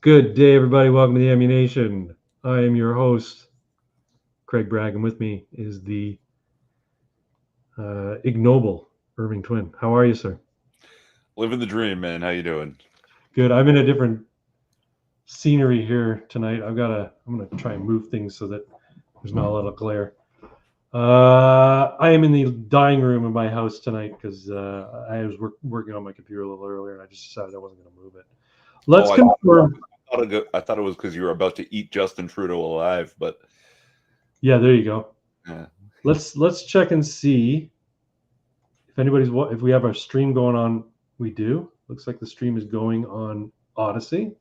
Good day, everybody. Welcome to the Ammunation. I am your host, Craig Bragg, and with me is the ignoble Irving Twin. How are you, sir? Living the dream, man. How you doing? Good. I'm in a different scenery here tonight. I'm gonna try and move things so that there's not a lot of glare. I am in the dining room of my house tonight because I was working on my computer a little earlier, and I just decided I wasn't going to move it. Let's confirm. I thought it was because you were about to eat Justin Trudeau alive, but yeah, there you go. Yeah. Let's check and see if we have our stream going on. We do. Looks like the stream is going on Odyssey.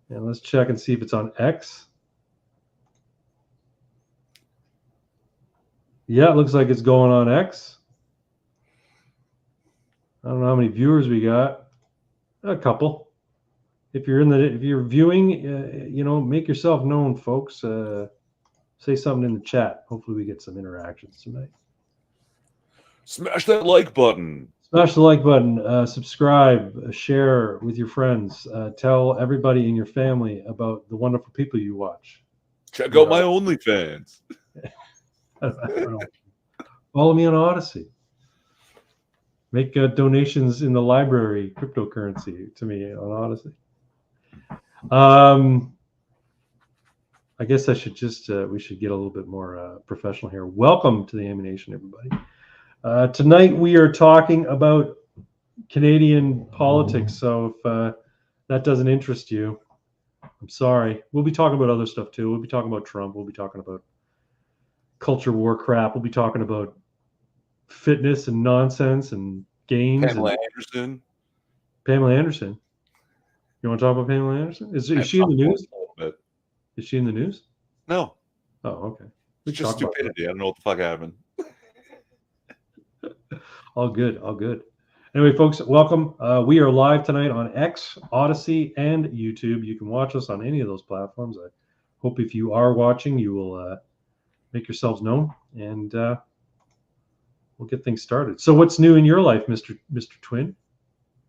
And let's check and see if it's on X. Yeah, it looks like it's going on X. I don't know how many viewers we got. A couple. If you're viewing, make yourself known, folks. Say something in the chat. Hopefully we get some interactions tonight. Smash that like button. Smash the like button. Subscribe. Share with your friends. Tell everybody in your family about the wonderful people you watch. Check out my OnlyFans. I don't know. Follow me on Odyssey. Make donations in the library, cryptocurrency to me on Odyssey. I guess we should get a little bit more professional here. Welcome to the Ammunation, everybody. Tonight we are talking about Canadian politics. So if that doesn't interest you, I'm sorry. We'll be talking about other stuff too. We'll be talking about Trump. We'll be talking about culture war crap. We'll be talking about fitness and nonsense and games. Pamela Anderson. You want to talk about Pamela Anderson? Is she in the news? Is she in the news? No. Oh, okay. It's just stupidity. I don't know what the fuck happened. All good. Anyway, folks, welcome. We are live tonight on X, Odyssey, and YouTube. You can watch us on any of those platforms. I hope if you are watching, you will make yourselves known, and we'll get things started. So what's new in your life, Mr. Twin?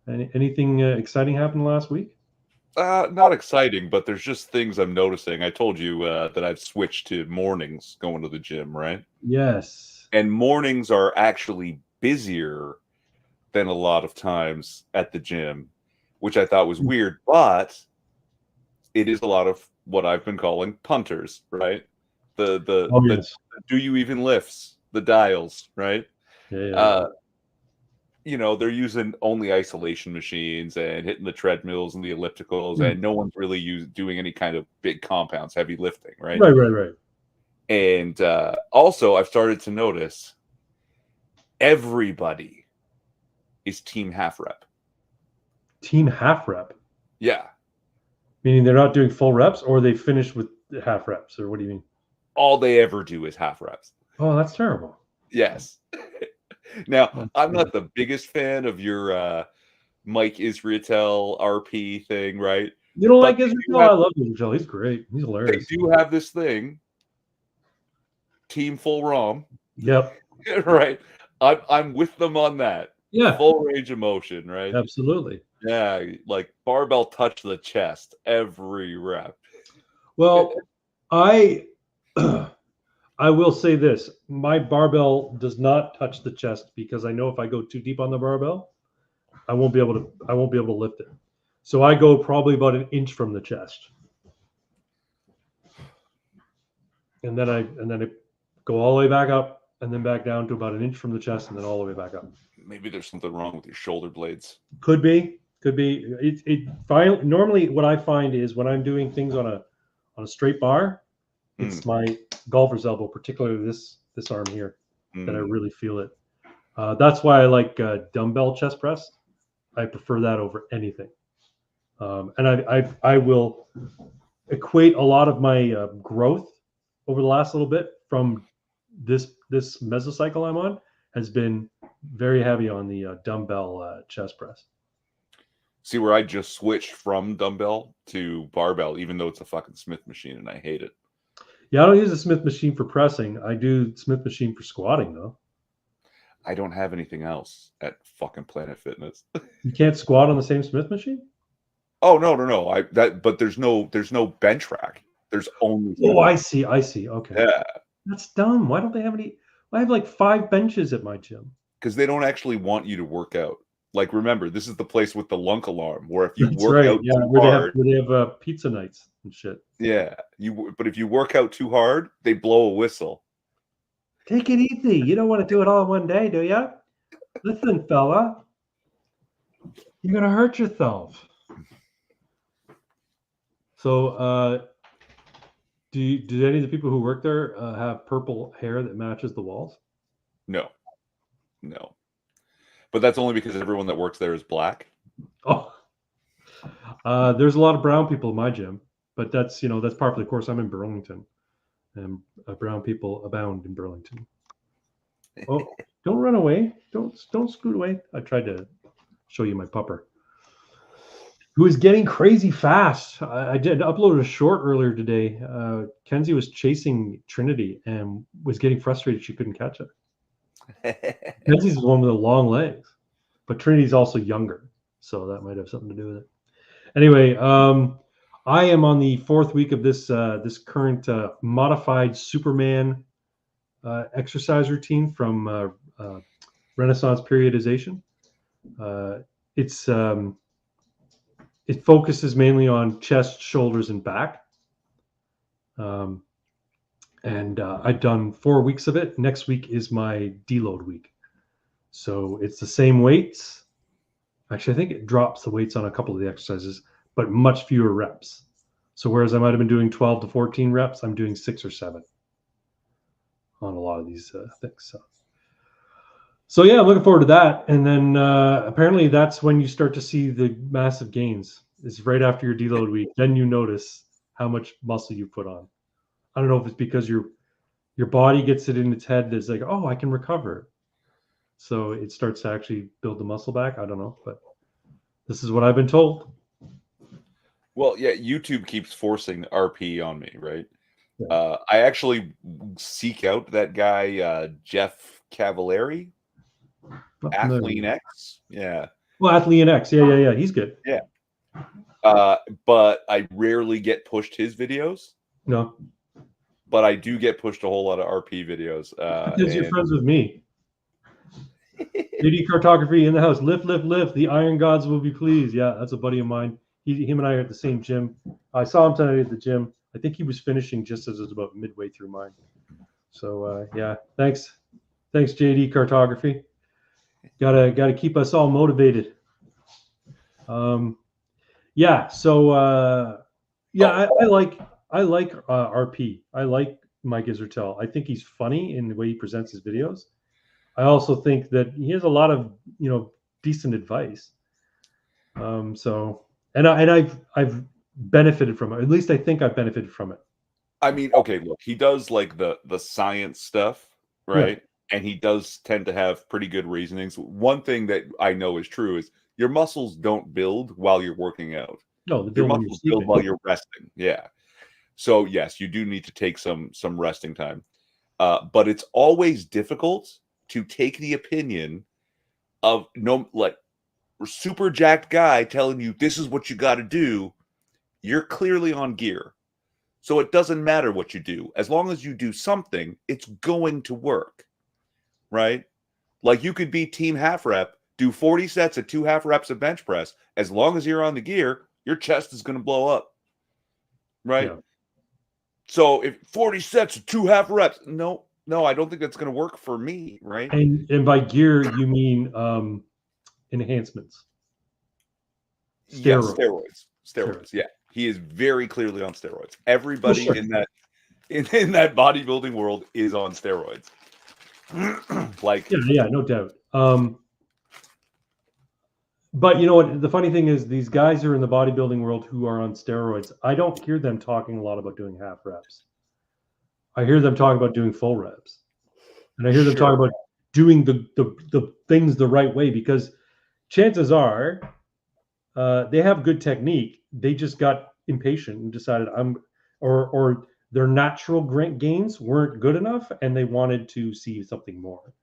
Anything exciting happened last week? Not exciting, but there's just things I'm noticing. I told you that I've switched to mornings going to the gym, right? Yes. And mornings are actually busier than a lot of times at the gym, which I thought was weird, but it is a lot of what I've been calling punters, right? The do you even lifts, the dials, right? Yeah. They're using only isolation machines and hitting the treadmills and the ellipticals, and no one's really doing any kind of big compounds, heavy lifting, right? Right. And also, I've started to notice everybody is team half rep. Team half rep? Yeah. Meaning they're not doing full reps, or they finish with half reps, or what do you mean? All they ever do is half reps. Oh, that's terrible. Yes. Now, I'm not the biggest fan of your Mike Israetel RP thing, right? You don't like Israetel? I love Israetel. He's great. He's hilarious. They do have this thing, team full ROM. Yep. Right. I'm with them on that. Yeah. Full range of motion, right? Absolutely. Yeah, like barbell touch the chest every rep. Well, I will say this: my barbell does not touch the chest because I know if I go too deep on the barbell, I won't be able to lift it. So I go probably about an inch from the chest, and then I go all the way back up, and then back down to about an inch from the chest, and then all the way back up. Maybe there's something wrong with your shoulder blades. Could be. Normally, what I find is when I'm doing things on a straight bar, it's my golfer's elbow, particularly this arm here, that I really feel it. That's why I like dumbbell chest press. I prefer that over anything. And I will equate a lot of my growth over the last little bit from this mesocycle I'm on has been very heavy on the dumbbell chest press. See where I just switched from dumbbell to barbell, even though it's a fucking Smith machine and I hate it. Yeah, I don't use a Smith machine for pressing. I do Smith machine for squatting, though. I don't have anything else at fucking Planet Fitness. You can't squat on the same Smith machine? Oh no. But there's no bench rack. There's only Oh, I see. Okay. yeah, That's dumb. Why don't they have any? I have like 5 benches at my gym. because they don't actually want you to work out. Like, remember, this is the place with the lunk alarm, where if you That's work right. out Yeah, too hard, where they have pizza nights and shit. yeah, but if you work out too hard, they blow a whistle. Take it easy. You don't want to do it all in one day, do you? Listen, fella, you're gonna hurt yourself. So, do any of the people who work there have purple hair that matches the walls? No. But that's only because everyone that works there is black. Oh, there's a lot of brown people in my gym, but that's that's part of the course. I'm in Burlington, and brown people abound in Burlington. Oh, don't run away! Don't scoot away! I tried to show you my pupper, who is getting crazy fast. I did upload a short earlier today. Kenzie was chasing Trinity and was getting frustrated she couldn't catch it. Kenzie's the one with the long legs, but Trinity's also younger, so that might have something to do with it. Anyway, I am on the 4th week of this current modified Superman exercise routine from Renaissance periodization. It focuses mainly on chest, shoulders, and back. And I've done 4 weeks of it. Next week is my deload week. So it's the same weights. Actually, I think it drops the weights on a couple of the exercises, but much fewer reps. So whereas I might have been doing 12 to 14 reps, I'm doing 6 or 7 on a lot of these things. So yeah, I'm looking forward to that. And then apparently that's when you start to see the massive gains. It's right after your deload week. Then you notice how much muscle you put on. I don't know if it's because your body gets it in its head that's like, oh, I can recover. So it starts to actually build the muscle back. I don't know, but this is what I've been told. Well, yeah, YouTube keeps forcing RP on me, right? Yeah. I actually seek out that guy, Jeff Cavallari, Athlean X. Yeah. Well, Athlean X. Yeah. He's good. Yeah. But I rarely get pushed his videos. No. But I do get pushed a whole lot of RP videos. Because you're friends with me. JD Cartography in the house. Lift. The iron gods will be pleased. Yeah, that's a buddy of mine. Him and I are at the same gym. I saw him tonight at the gym. I think he was finishing just as it was about midway through mine. So yeah, thanks JD Cartography. Gotta keep us all motivated. Yeah. So yeah, I like RP. I like Mike Isertel. I think he's funny in the way he presents his videos. I also think that he has a lot of decent advice. So and I've benefited from it. At least I think I've benefited from it. I mean, okay, look, he does like the science stuff, right? Yeah. And he does tend to have pretty good reasonings. One thing that I know is true is your muscles don't build while you're working out. No, your muscles build while you're resting. Yeah. So yes, you do need to take some resting time. But it's always difficult to take the opinion of super jacked guy telling you this is what you got to do. You're clearly on gear. So it doesn't matter what you do. As long as you do something, it's going to work. Right? Like you could be team half rep, do 40 sets at 2 half reps of bench press. As long as you're on the gear, your chest is going to blow up. Right? Yeah. So if 40 sets of 2 half reps, no, I don't think that's going to work for me. Right? And by gear, you mean enhancements. Steroids. Yes, steroids. Yeah. He is very clearly on steroids. Everybody in that bodybuilding world is on steroids. Like yeah, no doubt. But you know what? The funny thing is, these guys who are in the bodybuilding world who are on steroids, I don't hear them talking a lot about doing half reps. I hear them talking about doing full reps, and I hear them talking about doing the things the right way, because chances are they have good technique. They just got impatient and decided or their natural gains weren't good enough, and they wanted to see something more.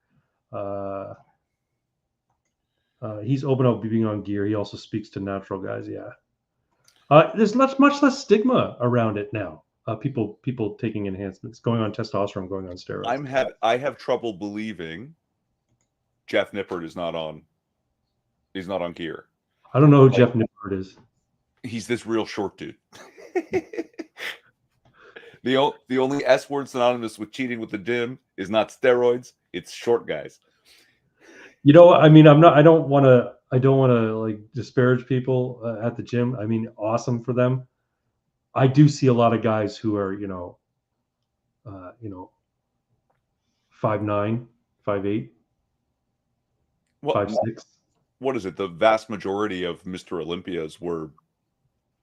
He's open up being on gear. He also speaks to natural guys. Yeah. There's much less stigma around it now. People taking enhancements, going on testosterone, going on steroids. I have trouble believing Jeff Nippert is not on. He's not on gear. I don't know who Jeff Nippert is. He's this real short dude. The only S word synonymous with cheating with the gym is not steroids; it's short guys. I mean, I don't want to like disparage people at the gym. I mean, awesome for them. I do see a lot of guys who are 5'9", 5'8", 5'6". What is it? The vast majority of Mr. Olympias were,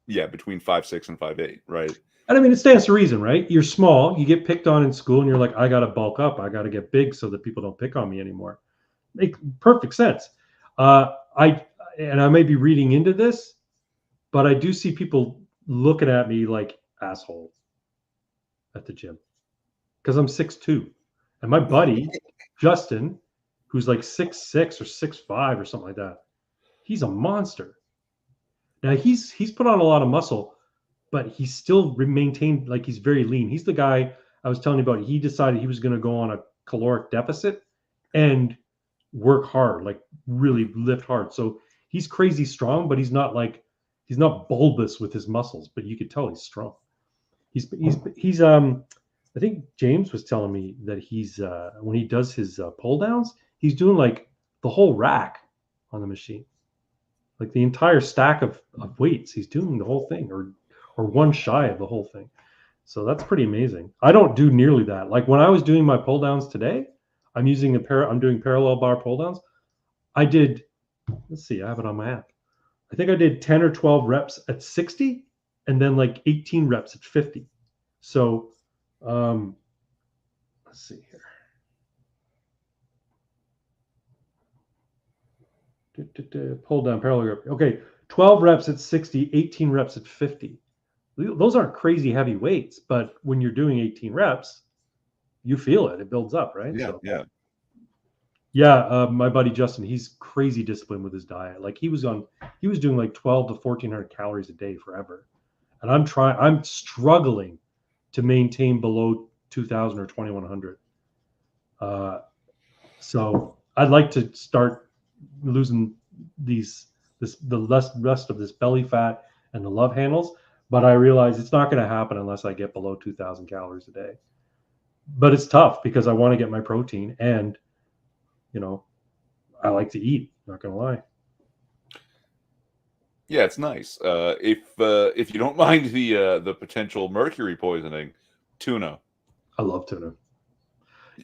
between 5'6" and 5'8", right? And I mean, it stands to reason, right? You're small, you get picked on in school, and you're like, I got to bulk up, I got to get big so that people don't pick on me anymore. Make perfect sense. I may be reading into this, but I do see people looking at me like asshole at the gym because I'm 6'2", and my buddy Justin, who's like 6'6" or 6'5" or something like that, he's a monster. Now he's put on a lot of muscle, but he's still maintained, like, he's very lean. He's the guy I was telling you about. He decided he was going to go on a caloric deficit and work hard, like really lift hard. So he's crazy strong, but he's not bulbous with his muscles, but you could tell he's strong. He's I think James was telling me that he's when he does his pull downs, he's doing like the whole rack on the machine, like the entire stack of weights. He's doing the whole thing, or one shy of the whole thing. So that's pretty amazing. I don't do nearly that. Like when I was doing my pull downs today, I'm doing parallel bar pull downs. I did, let's see, I have it on my app. I think I did 10 or 12 reps at 60 and then like 18 reps at 50. So let's see here. Pull down parallel grip. Okay, 12 reps at 60, 18 reps at 50. Those aren't crazy heavy weights, but when you're doing 18 reps, you feel it. It builds up, right? Yeah. My buddy Justin, he's crazy disciplined with his diet. Like he was doing like 12 to 1,400 calories a day forever, and I'm struggling to maintain below 2,000 or 2,100. So I'd like to start losing the rest of this belly fat and the love handles, but I realize it's not going to happen unless I get below 2,000 calories a day. But it's tough because I want to get my protein, and I like to eat. Not going to lie. Yeah, it's nice. If you don't mind the potential mercury poisoning, tuna. I love tuna.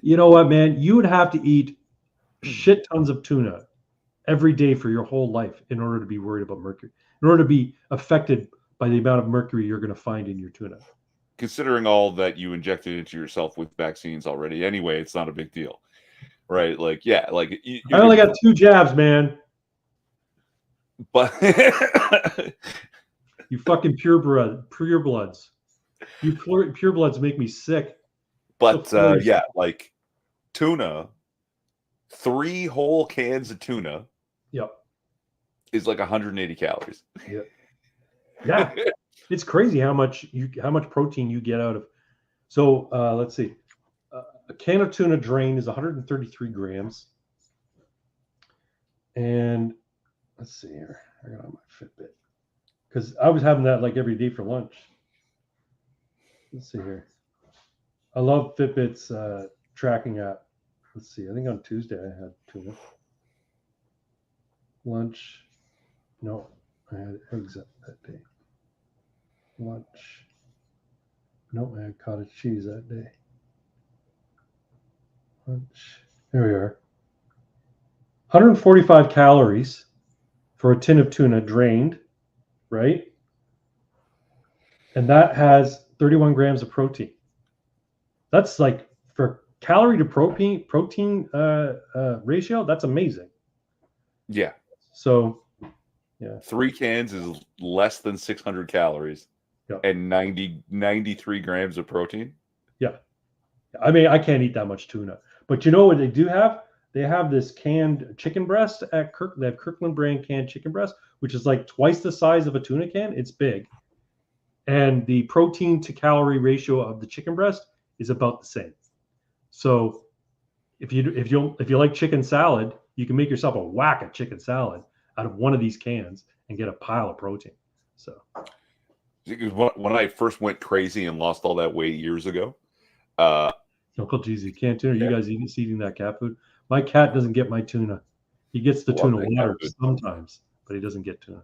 You know what, man? You would have to eat shit tons of tuna every day for your whole life in order to be worried about mercury, in order to be affected by the amount of mercury you're going to find in your tuna. Considering all that you injected into yourself with vaccines already, anyway, it's not a big deal, right? Like, yeah, like I only got 2 jabs, man. But you fucking purebloods. You purebloods make me sick. But yeah, like tuna, 3 whole cans of tuna. Yep. Is like 180 calories. Yeah. Yeah. It's crazy how much protein you get out of. So let's see. A can of tuna drained is 133 grams. And let's see here. I got on my Fitbit because I was having that like every day for lunch. Let's see here. I love Fitbit's tracking app. Let's see. I think on Tuesday I had tuna. Lunch. No, I had eggs that day. Lunch. No, I had cottage cheese that day. Lunch. There we are. 145 calories for a tin of tuna drained, right? And that has 31 grams of protein. That's like, for calorie to protein ratio, that's amazing. Yeah. So, yeah. 3 cans is less than 600 calories. Yep. And 93 grams of protein. Yeah. I mean, I can't eat that much tuna. But you know what they do have? they have this canned chicken breast at They have Kirkland brand canned chicken breast, which is like twice the size of a tuna can. It's big, and the protein to calorie ratio of the chicken breast is about the same. So if you like chicken salad, you can make yourself a whack of chicken salad out of one of these cans and get a pile of protein. So when I first went crazy and lost all that weight years ago, Uncle Jeezy, canned tuna. You guys eating that cat food? My cat doesn't get my tuna. He gets the tuna water sometimes, but he doesn't get tuna.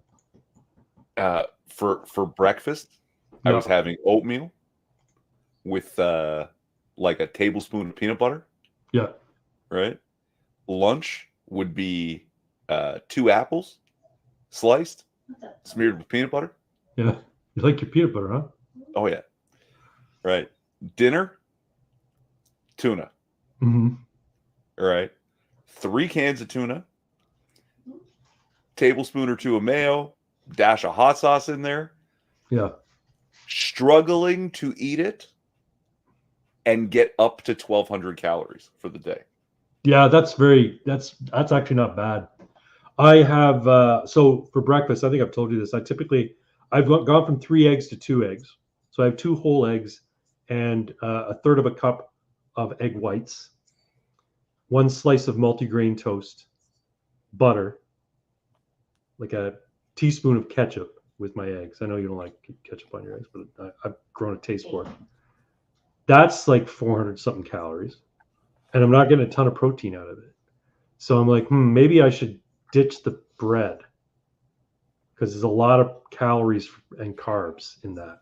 For breakfast, I was having oatmeal with like a tablespoon of peanut butter. Yeah. Right. Lunch would be 2 apples sliced, smeared with peanut butter. Yeah. You like your peanut butter, huh? Oh, yeah. Right. Dinner, tuna. Mm-hmm. All right. 3 cans of tuna, tablespoon or 2 of mayo, dash of hot sauce in there. Yeah. Struggling to eat it and get up to 1,200 calories for the day. Yeah, that's actually not bad. I have so for breakfast, I think I've told you this. I've gone from 3 eggs to 2 eggs. So I have 2 whole eggs and a third of a cup of egg whites, 1 slice of multigrain toast, butter, like a teaspoon of ketchup with my eggs. I know you don't like ketchup on your eggs, but I've grown a taste for it. That's like 400 something calories, and I'm not getting a ton of protein out of it. So I'm like, maybe I should ditch the bread because there's a lot of calories and carbs in that.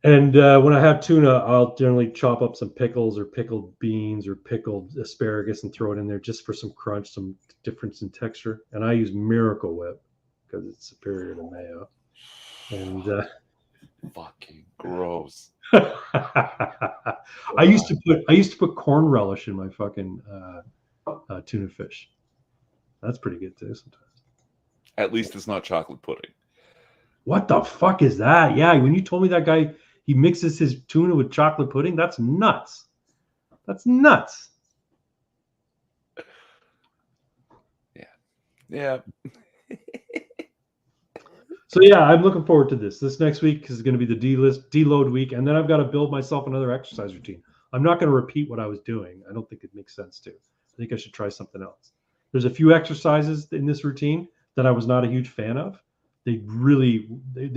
And when I have tuna, I'll generally chop up some pickles or pickled beans or pickled asparagus and throw it in there just for some crunch, some difference in texture. And I use Miracle Whip because it's superior to mayo. And fucking gross. I used to put corn relish in my fucking tuna fish. That's pretty good too sometimes. At least it's not chocolate pudding. What the fuck is that? Yeah, when you told me that guy he mixes his tuna with chocolate pudding, that's nuts. That's nuts. Yeah. So yeah, I'm looking forward to this. This next week is going to be the deload week, and then I've got to build myself another exercise routine. I'm not going to repeat what I was doing. I don't think it makes sense to. I think I should try something else. There's a few exercises in this routine that I was not a huge fan of. They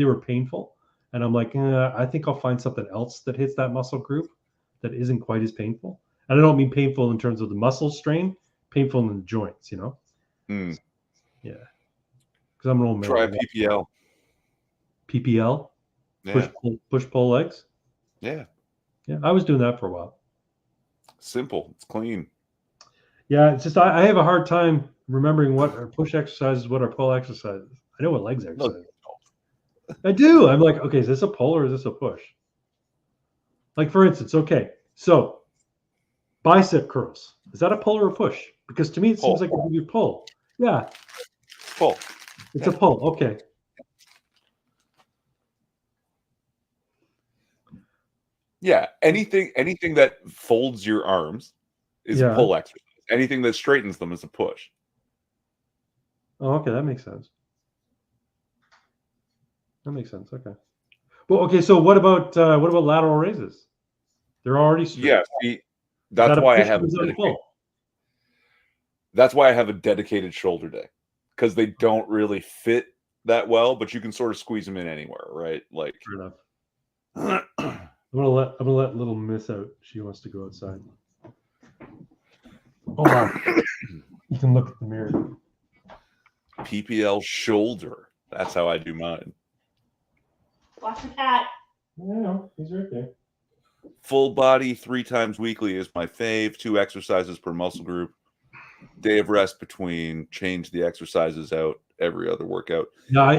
were painful, and I'm like, I think I'll find something else that hits that muscle group that isn't quite as painful. And I don't mean painful in terms of the muscle strain, painful in the joints, you know? Yeah. Because I'm an old man. Try PPL. PPL? Yeah. Push pull legs? Yeah. Yeah, I was doing that for a while. Simple. It's clean. Yeah, it's just I have a hard time remembering what our push exercises, what our pull exercises. I know what legs exercises. I do. I'm like, okay, is this a pull or is this a push? Like for instance, okay, so bicep curls. Is that a pull or a push? Because to me it seems like it would be a pull. Yeah. Pull. It's a pull. Okay. Yeah. Anything that folds your arms is a pull exercise. Anything that straightens them is a push. Oh, okay, that makes sense. That makes sense. Okay. Well, okay. So what about lateral raises? They're already straight. Yeah. See, that's why I have a dedicated shoulder day, because they don't really fit that well, but you can sort of squeeze them in anywhere, right? Like. Fair enough. I'm gonna let little Miss out. She wants to go outside. Hold on. You can look at the mirror. PPL shoulder. That's how I do mine. Watch the cat. Yeah, he's right there. Full body 3 times weekly is my fave. 2 exercises per muscle group. Day of rest between. Change the exercises out every other workout. I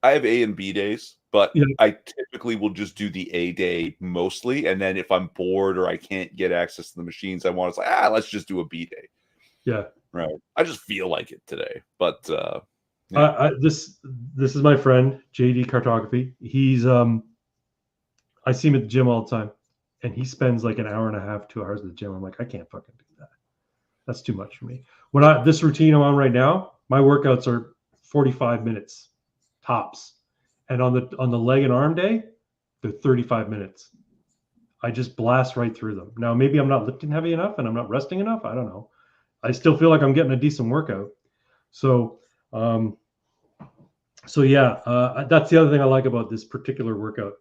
have A and B days, but I typically will just do the A day mostly. And then if I'm bored or I can't get access to the machines I want, it's like, let's just do a B day. Yeah. Right. I just feel like it today. But this is my friend, JD Cartography. He's I see him at the gym all the time. and he spends like an hour and a half, 2 hours at the gym. I'm like, I can't fucking do that. That's too much for me. This routine I'm on right now, my workouts are 45 minutes tops, and on the leg and arm day, they're 35 minutes. I just blast right through them. Now maybe I'm not lifting heavy enough and I'm not resting enough. I don't know. I still feel like I'm getting a decent workout. So yeah, that's the other thing I like about this particular workout.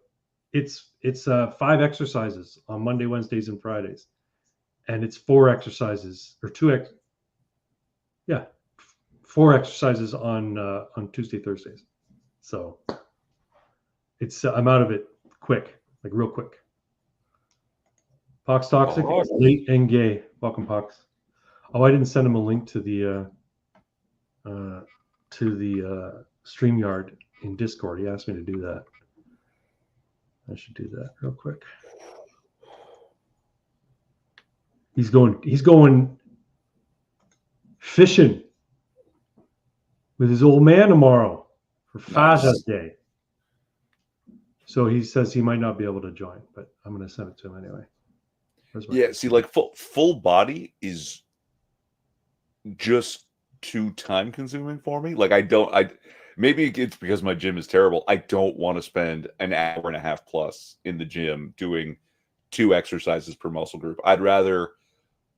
It's 5 exercises on Monday, Wednesdays, and Fridays, and it's 4 exercises or 4 exercises on Tuesday, Thursdays. So I'm out of it quick, like real quick. Pox Toxic, late and gay. Welcome, Pox. Oh, I didn't send him a link to the StreamYard in Discord. He asked me to do that. I should do that real quick. He's going fishing with his old man tomorrow for Father's Day. So he says he might not be able to join, but I'm going to send it to him anyway. Yeah, see, like full body is just too time consuming for me. Like maybe it's because my gym is terrible. I don't want to spend an hour and a half plus in the gym doing 2 exercises per muscle group. I'd rather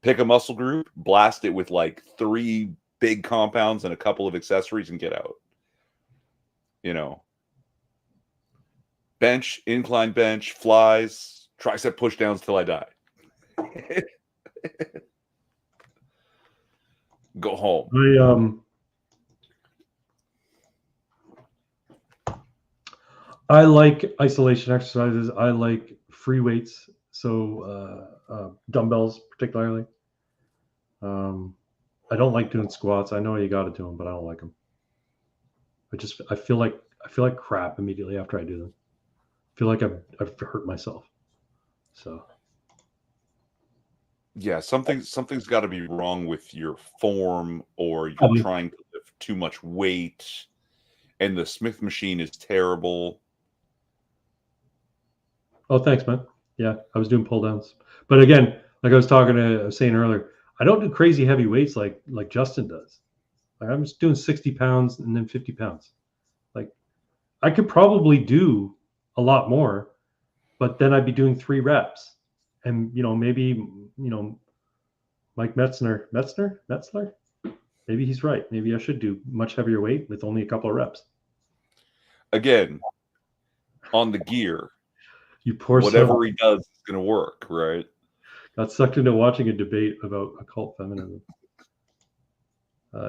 pick a muscle group, blast it with like 3 big compounds and a couple of accessories and get out. You know, bench, incline bench, flies, tricep push downs till I die. Go home. I like isolation exercises. I like free weights, so dumbbells particularly. I don't like doing squats. I know you got to do them, but I don't like them. I feel like crap immediately after I do them. I feel like I've hurt myself. So. Yeah, something's got to be wrong with your form, or you're trying to lift too much weight, and the Smith machine is terrible. Oh, thanks, man. Yeah, I was doing pull downs, but again, like I was saying earlier, I don't do crazy heavy weights like Justin does. Like I'm just doing 60 pounds and then 50 pounds. Like I could probably do a lot more, but then I'd be doing 3 reps. And, maybe, Mike Metzler, maybe he's right. Maybe I should do much heavier weight with only a couple of reps. Again, on the gear, you poor whatever soul. He does is going to work, right? Got sucked into watching a debate about occult feminism.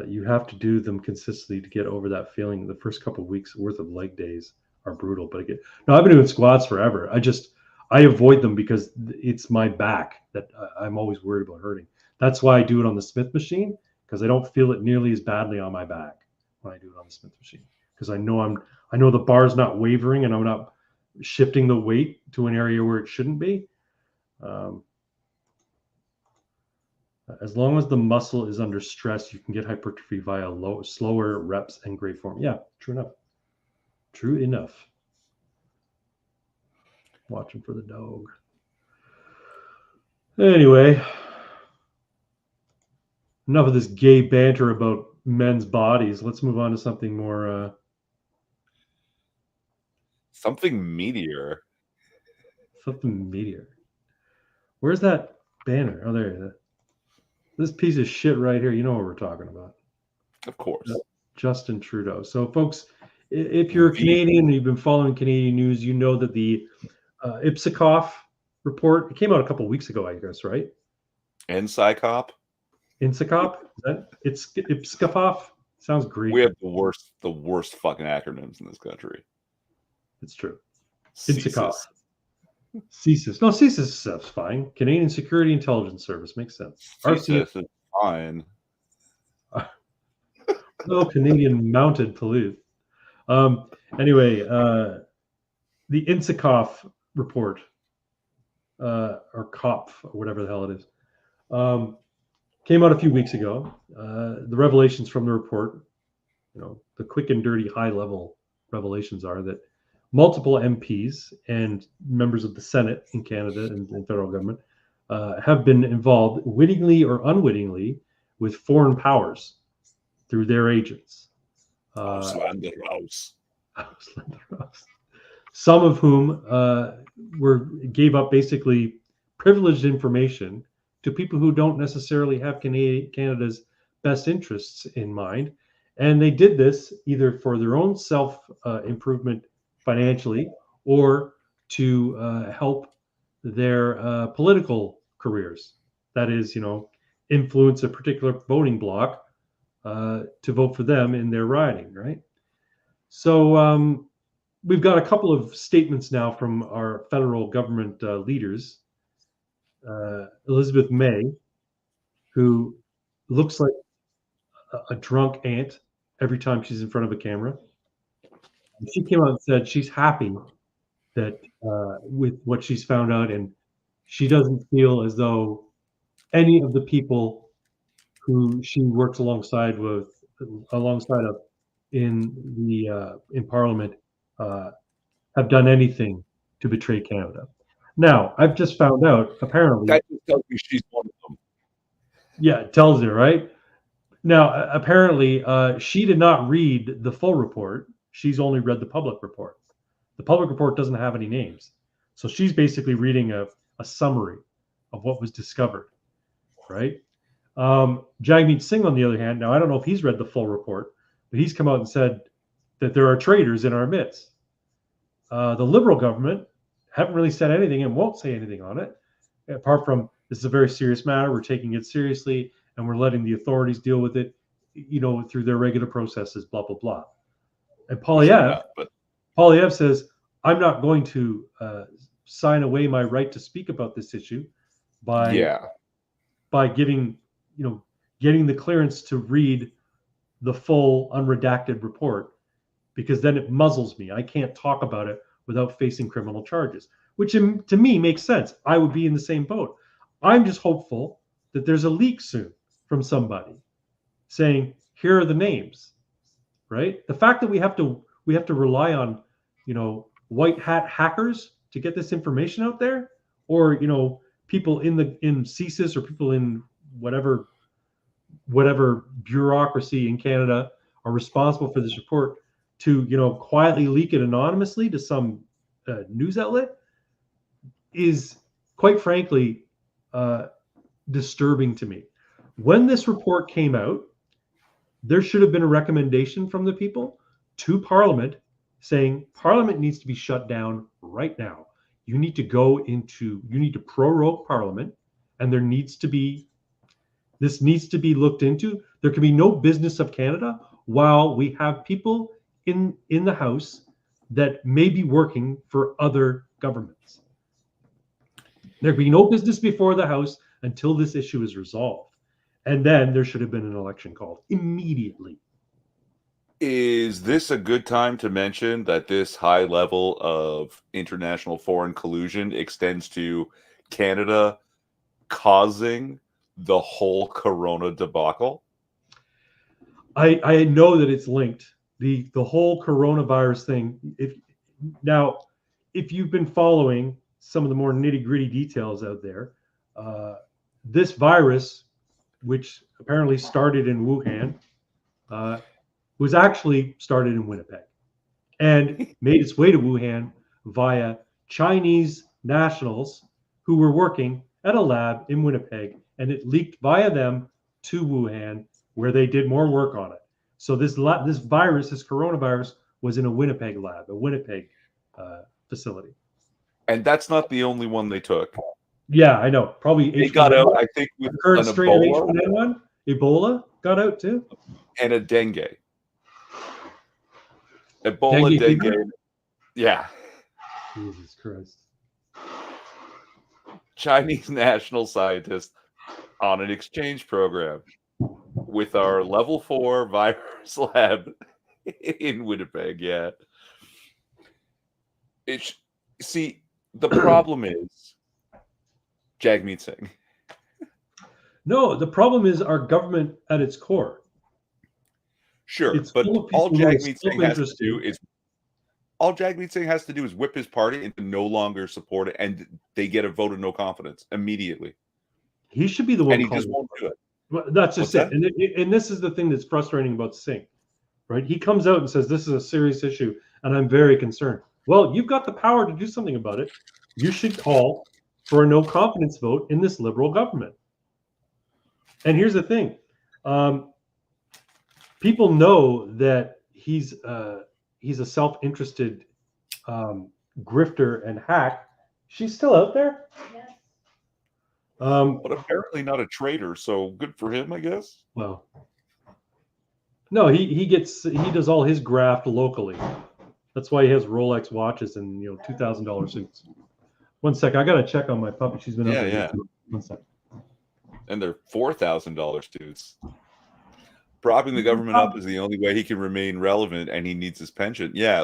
You have to do them consistently to get over that feeling. The first couple of weeks worth of leg days are brutal. But again, no, I've been doing squats forever. I avoid them because it's my back that I'm always worried about hurting. That's why I do it on the Smith machine, because I don't feel it nearly as badly on my back when I do it on the Smith machine, because I know the bar's not wavering and I'm not shifting the weight to an area where it shouldn't be. As long as the muscle is under stress, you can get hypertrophy via slower reps and great form. Yeah, true enough. Watching for the dog. Anyway, enough of this gay banter about men's bodies. Let's move on to something more. Something meteor. Something meteor. Where's that banner? Oh, there it is. This piece of shit right here. You know what we're talking about. Of course. Justin Trudeau. So, folks, if you're a Canadian and you've been following Canadian news, you know that the Ipsikoff report, it came out a couple of weeks ago, I guess, right? Ipsikoff? It's Ipsikoff? Sounds Greek. We have the worst fucking acronyms in this country. It's true. Ipsikoff. CSIS. No, CSIS stuff's fine. Canadian Security Intelligence Service makes sense. CSIS is fine. No, Canadian Mounted Police. Anyway, the Ipsikoff report, or COP, or whatever the hell it is, came out a few weeks ago. The revelations from the report, the quick and dirty high-level revelations are that multiple MPs and members of the Senate in Canada and federal government have been involved, wittingly or unwittingly, with foreign powers through their agents. Some of whom gave up basically privileged information to people who don't necessarily have Canada's best interests in mind. And they did this either for their own self-improvement financially or to help their political careers. That is, influence a particular voting bloc to vote for them in their riding, right? So we've got a couple of statements now from our federal government leaders. Elizabeth May, who looks like a drunk aunt every time she's in front of a camera. She came out and said she's happy that with what she's found out, and she doesn't feel as though any of the people who she works alongside of in Parliament have done anything to betray Canada. Now, I've just found out, apparently, that tells me she's one of them. Yeah, it tells you, right? Now, apparently, she did not read the full report. She's only read the public report. The public report doesn't have any names. So she's basically reading a summary of what was discovered, right? Jagmeet Singh, on the other hand, now I don't know if he's read the full report, but he's come out and said that there are traitors in our midst. The Liberal government haven't really said anything and won't say anything on it, apart from this is a very serious matter. We're taking it seriously and we're letting the authorities deal with it, through their regular processes, blah, blah, blah. And Poilievre says, I'm not going to sign away my right to speak about this issue by giving, getting the clearance to read the full unredacted report, because then it muzzles me. I can't talk about it without facing criminal charges, which to me makes sense. I would be in the same boat. I'm just hopeful that there's a leak soon from somebody saying, here are the names, right? The fact that we have to rely on, white hat hackers to get this information out there, or, people in CSIS or people in whatever bureaucracy in Canada are responsible for this report to, quietly leak it anonymously to some news outlet is, quite frankly, disturbing to me. When this report came out, there should have been a recommendation from the people to Parliament saying Parliament needs to be shut down right now. You need to prorogue Parliament, and this needs to be looked into. There can be no business of Canada while we have people in the House that may be working for other governments. There can be no business before the House until this issue is resolved. And then there should have been an election called immediately. Is this a good time to mention that this high level of international foreign collusion extends to Canada causing the whole Corona debacle? I know that it's linked. The whole coronavirus thing. If you've been following some of the more nitty-gritty details out there, this virus, which apparently started in Wuhan, was actually started in Winnipeg and made its way to Wuhan via Chinese nationals who were working at a lab in Winnipeg, and it leaked via them to Wuhan, where they did more work on it. So this coronavirus, was in a Winnipeg lab, a Winnipeg facility. And that's not the only one they took. Yeah, I know. Probably they got out, I think, with the current strain of H1N1. Ebola got out too, and a dengue. Ebola, dengue. Yeah. Jesus Christ. Chinese national scientists on an exchange program with our level 4 virus lab in Winnipeg. Yeah. See, the problem is Jagmeet Singh. No, the problem is our government at its core. Sure, but all Jagmeet Singh has to do is all Jagmeet Singh has to do is whip his party into no longer support it, and they get a vote of no confidence immediately. He should be the one And he calling. just won't do it. Well, that's just What's it. And this is the thing that's frustrating about Singh, right? He comes out and says, this is a serious issue, and I'm very concerned. Well, you've got the power to do something about it. You should call for a no confidence vote in this liberal government. And here's the thing. People know that he's a self-interested grifter and hack. She's still out there. Yes. But apparently not a traitor, so good for him, I guess. Well, no, he does all his graft locally. That's why he has Rolex watches and $2,000 suits. One sec, I gotta check on my puppy. She's been up there. Yeah. 1 sec. And they're $4,000 suits. Propping the government up is the only way he can remain relevant, and he needs his pension. Yeah,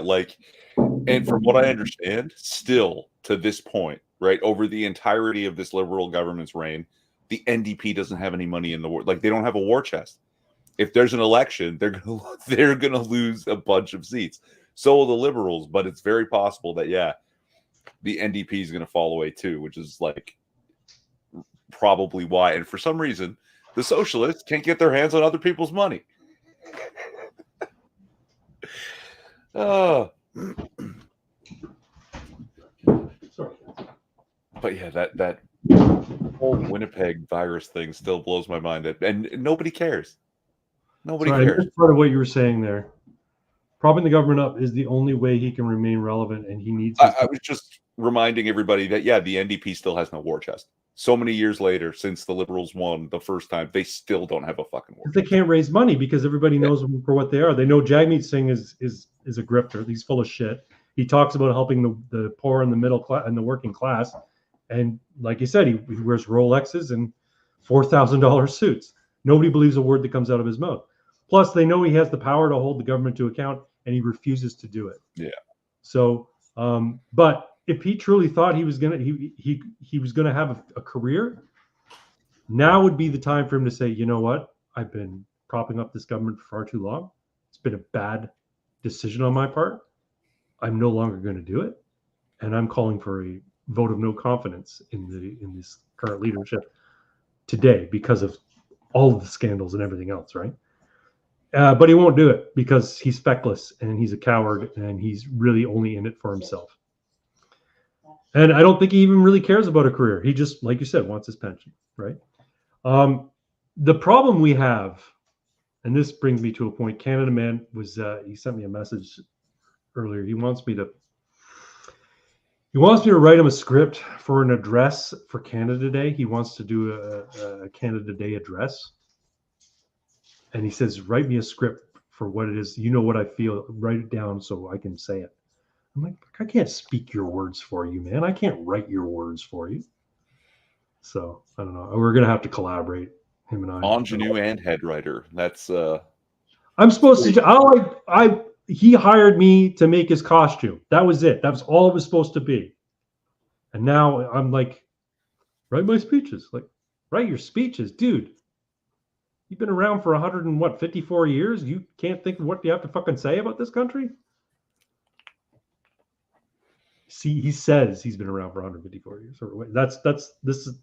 and from what I understand, still to this point, right, over the entirety of this liberal government's reign, the NDP doesn't have any money in the war. Like, they don't have a war chest. If there's an election, they're gonna lose a bunch of seats. So will the liberals, but it's very possible that the NDP is gonna fall away too, which is probably why. And for some reason, the socialists can't get their hands on other people's money. Sorry. But yeah, that whole Winnipeg virus thing still blows my mind. And nobody cares. Nobody cares. Part of what you were saying there. Propping the government up is the only way he can remain relevant, and he needs. I was just reminding everybody that the NDP still has no war chest. So many years later, since the Liberals won the first time, they still don't have a fucking war. They can't raise money because everybody knows them for what they are. They know Jagmeet Singh is a grifter. He's full of shit. He talks about helping the poor and the middle class and the working class. And like you said, he wears Rolexes and $4,000 suits. Nobody believes a word that comes out of his mouth. Plus, they know he has the power to hold the government to account, and he refuses to do it. Yeah. So, but if he truly thought he was gonna have a career, now would be the time for him to say, you know what? I've been propping up this government for far too long. It's been a bad decision on my part. I'm no longer going to do it, and I'm calling for a vote of no confidence in this current leadership today because of all of the scandals and everything else, right? But he won't do it because he's feckless and he's a coward and he's really only in it for himself. And I don't think he even really cares about a career. He just, like you said, wants his pension, right? The problem we have, and this brings me to a point, Canada Man he sent me a message earlier. He wants me to write him a script for an address for Canada Day. He wants to do a Canada Day address. And he says, write me a script for what it is. You know what I feel. Write it down so I can say it. I'm like, I can't speak your words for you, man. I can't write your words for you. So I don't know. We're gonna have to collaborate, him and I. Ingenue and head writer. That's I'm supposed to. He hired me to make his costume. That was it. That was all it was supposed to be. And now I'm like, write my speeches. Like, write your speeches, dude. You've been around for 54 years. You can't think of what you have to fucking say about this country? See, he says he's been around for 154 years. This is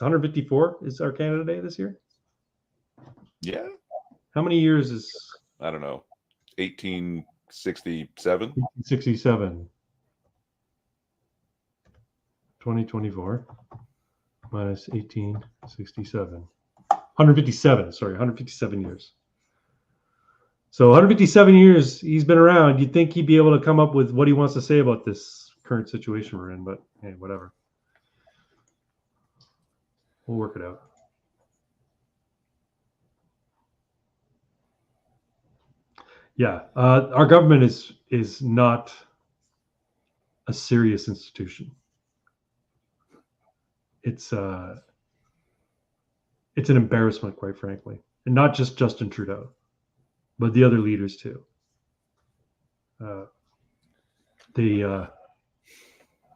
154 is our Canada Day this year? Yeah. How many years is? I don't know. 1867? 1867. 2024 minus 1867. 157, sorry, 157 years. So 157 years he's been around. You'd think he'd be able to come up with what he wants to say about this current situation we're in, but hey, whatever. We'll work it out. Yeah, our government is not a serious institution. It's an embarrassment, quite frankly, and not just Justin Trudeau, but the other leaders too. The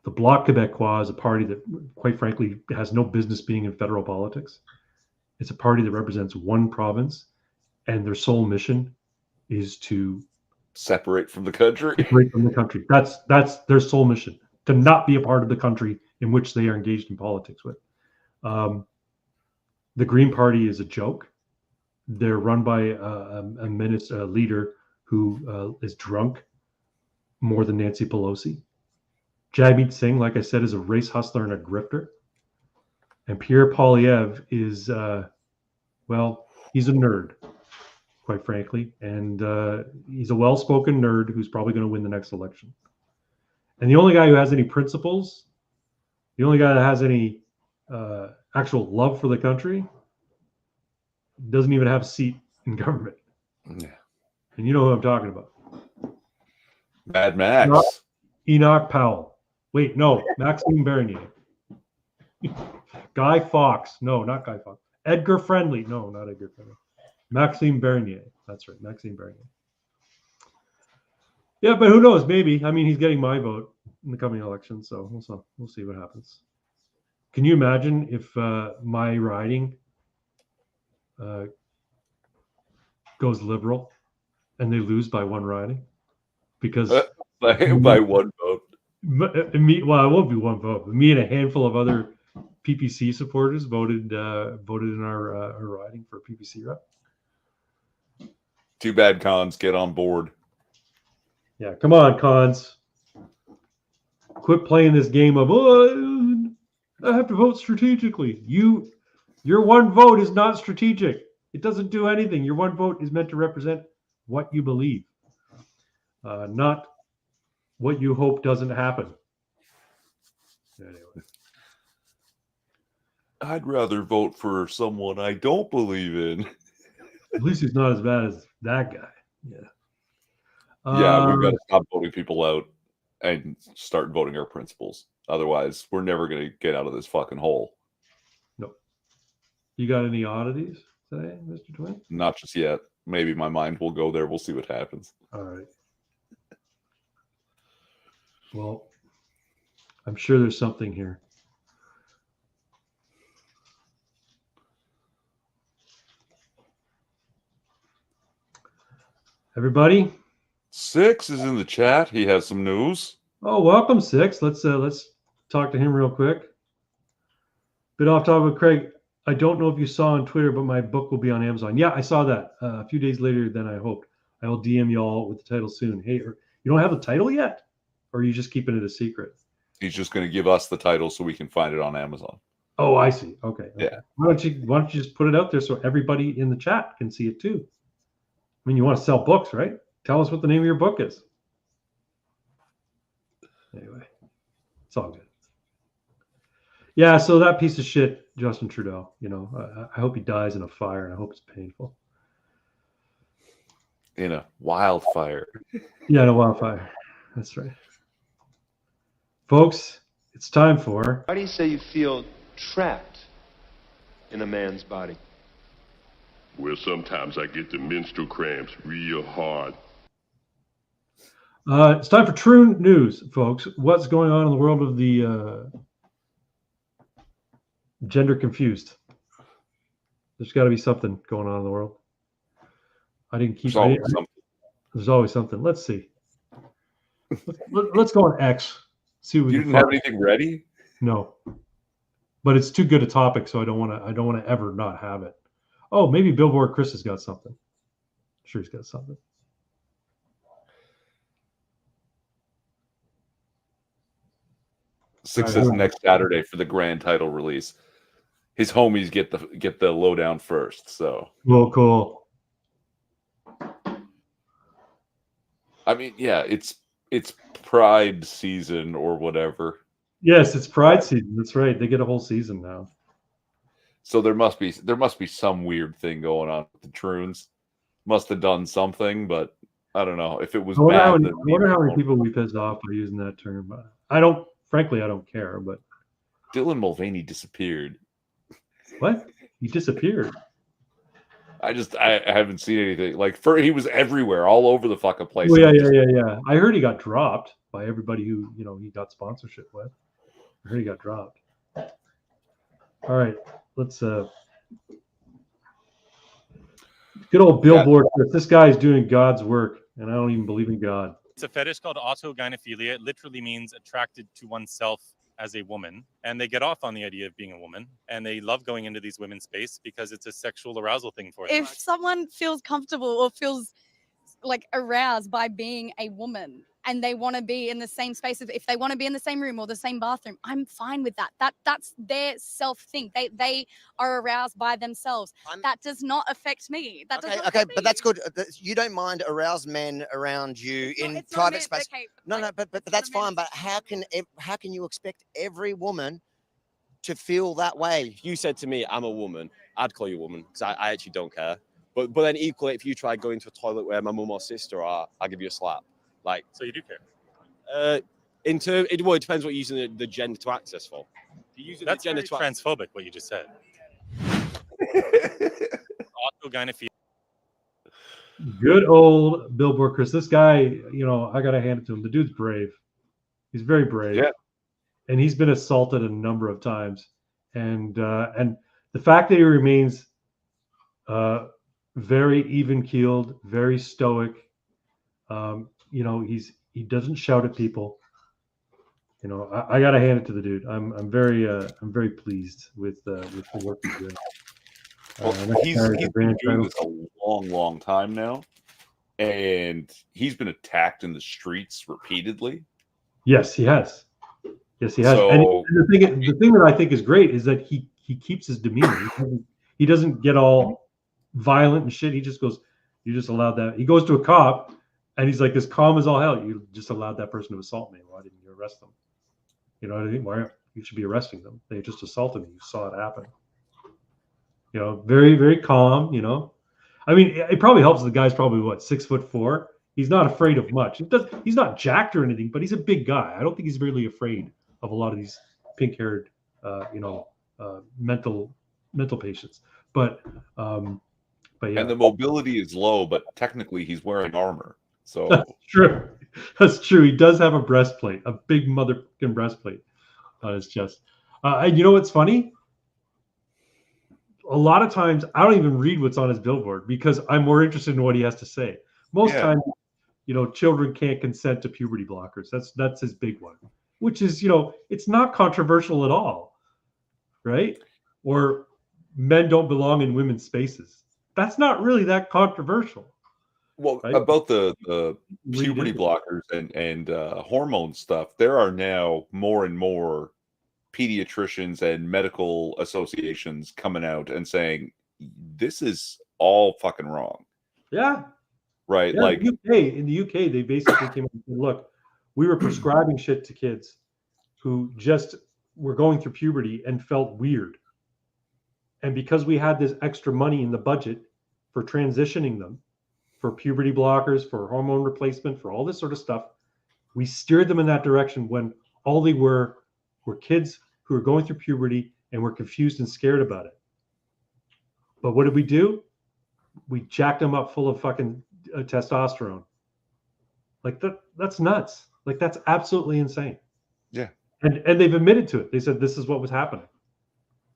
Bloc Québécois is a party that, quite frankly, has no business being in federal politics. It's a party that represents one province, and their sole mission is to separate from the country. Separate from the country. That's their sole mission, to not be a part of the country in which they are engaged in politics with. The Green Party is a joke. They're run by a leader who is drunk more than Nancy Pelosi. Jagmeet Singh, like I said, is a race hustler and a grifter. And Pierre Poilievre is, he's a nerd, quite frankly. And he's a well-spoken nerd who's probably going to win the next election. And the only guy who has any principles, the only guy that has any actual love for the country, doesn't even have a seat in government. Yeah. And you know who I'm talking about. Mad Max. Enoch Powell. Wait, no, Maxime Bernier. Guy Fawkes. No, not Guy Fawkes. Edgar Friendly. No, not Edgar Friendly. Maxime Bernier. That's right, Maxime Bernier. Yeah, but who knows? Maybe. I mean, he's getting my vote in the coming election, so we'll see what happens. Can you imagine if my riding goes Liberal and they lose by one riding? Because by one vote. Me, well, it won't be one vote, but me and a handful of other PPC supporters voted in our riding for PPC rep. Too bad, Cons. Get on board. Yeah, come on, Cons. Quit playing this game of I have to vote strategically. Your one vote is not strategic. It doesn't do anything. Your one vote is meant to represent what you believe, not what you hope doesn't happen. Anyway. I'd rather vote for someone I don't believe in. At least he's not as bad as that guy. Yeah. Yeah, we've got to stop voting people out and start voting our principles. Otherwise, we're never going to get out of this fucking hole. No. You got any oddities today, Mr. Twin? Not just yet. Maybe my mind will go there. We'll see what happens. All right. Well, I'm sure there's something here. Everybody? Six is in the chat. He has some news. Oh, welcome, Six. Let's talk to him real quick. Bit off topic, Craig. I don't know if you saw on Twitter, but my book will be on Amazon. Yeah, I saw that a few days later than I hoped. I will DM y'all with the title soon. Hey, you don't have the title yet? Or are you just keeping it a secret? He's just going to give us the title so we can find it on Amazon. Oh, I see. Okay. Yeah. Why don't you just put it out there so everybody in the chat can see it too? I mean, you want to sell books, right? Tell us what the name of your book is. Anyway, it's all good. Yeah, so that piece of shit, Justin Trudeau, I hope he dies in a fire, and I hope it's painful. In a wildfire. Yeah, in a wildfire. That's right. Folks, it's time for... How do you say you feel trapped in a man's body? Well, sometimes I get the menstrual cramps real hard. It's time for True News, folks. What's going on in the world of the gender confused? There's got to be something going on in the world. I didn't keep... There's always something. Let's see. Let's go on X. See what you didn't have anything ready? No, but it's too good a topic, so I don't want to ever not have it. Oh, maybe Billboard Chris has got something. I'm sure he's got something. Six is next Saturday for the grand title release. His homies get the lowdown first. So cool. I mean, yeah, it's Pride season or whatever. Yes, it's Pride season. That's right. They get a whole season now. So there must be some weird thing going on with the Troons. Must have done something, but I don't know if it was bad. I wonder how many people we pissed off by using that term. Frankly, I don't care. But Dylan Mulvaney disappeared. What? He disappeared. I haven't seen anything. He was everywhere, all over the fucking place. Oh, yeah. I heard he got dropped by everybody who he got sponsorship with. I heard he got dropped. All right, let's good old Billboard. This guy is doing God's work. and I don't even believe in God. It's a fetish called autogynephilia. It literally means attracted to oneself as a woman, and they get off on the idea of being a woman, and they love going into these women's space because it's a sexual arousal thing for them. If someone feels comfortable or feels like aroused by being a woman and they want to be in the same space, if they want to be in the same room or the same bathroom, I'm fine with that. That's their self thing. They are aroused by themselves. That does not affect me. That does not affect me. But that's good. You don't mind aroused men around you in private space. Okay, No, but that's fine. But how can you expect every woman to feel that way? If you said to me, I'm a woman, I'd call you a woman because I actually don't care. But then equally, if you try going to a toilet where my mum or sister are, I'll give you a slap. Like, so you do care. It depends what you're using the gender to access for. That's very transphobic, what you just said. Autogynephilia. Good old Billboard Chris. This guy, I gotta hand it to him. The dude's brave. He's very brave. Yeah. And he's been assaulted a number of times. And the fact that he remains very even-keeled, very stoic. He doesn't shout at people. I gotta hand it to the dude. I'm very pleased with the work he's doing. Well, he's been doing this a long time now, and he's been attacked in the streets repeatedly. Yes, he has. So, and the thing that I think is great is that he keeps his demeanor. He doesn't get all violent and shit. He just goes, "You just allowed that." He goes to a cop, and he's like, "As calm as all hell. You just allowed that person to assault me. Why didn't you arrest them? You know what I mean? Why you should be arresting them? They just assaulted me. You saw it happen." Very, very calm. I mean, it probably helps. The guy's probably 6'4". He's not afraid of much. He's not jacked or anything, but he's a big guy. I don't think he's really afraid of a lot of these pink-haired, mental patients. But yeah. And the mobility is low, but technically he's wearing armor. So that's true. That's true. He does have a breastplate, a big motherfucking breastplate on his chest. And you know what's funny? A lot of times I don't even read what's on his billboard because I'm more interested in what he has to say. Most times, children can't consent to puberty blockers. That's his big one, which is, it's not controversial at all, right? Or men don't belong in women's spaces. That's not really that controversial. Well, right? About the puberty blockers and hormone stuff, there are now more and more pediatricians and medical associations coming out and saying this is all fucking wrong. Yeah. Right. Yeah, in the UK, they basically came up and said, look, we were prescribing shit to kids who just were going through puberty and felt weird. And because we had this extra money in the budget for transitioning them, for puberty blockers, for hormone replacement, for all this sort of stuff, we steered them in that direction when all they were kids who were going through puberty and were confused and scared about it. But what did we do? We jacked them up full of fucking testosterone. Like that's nuts. Like that's absolutely insane. Yeah. And they've admitted to it. They said this is what was happening.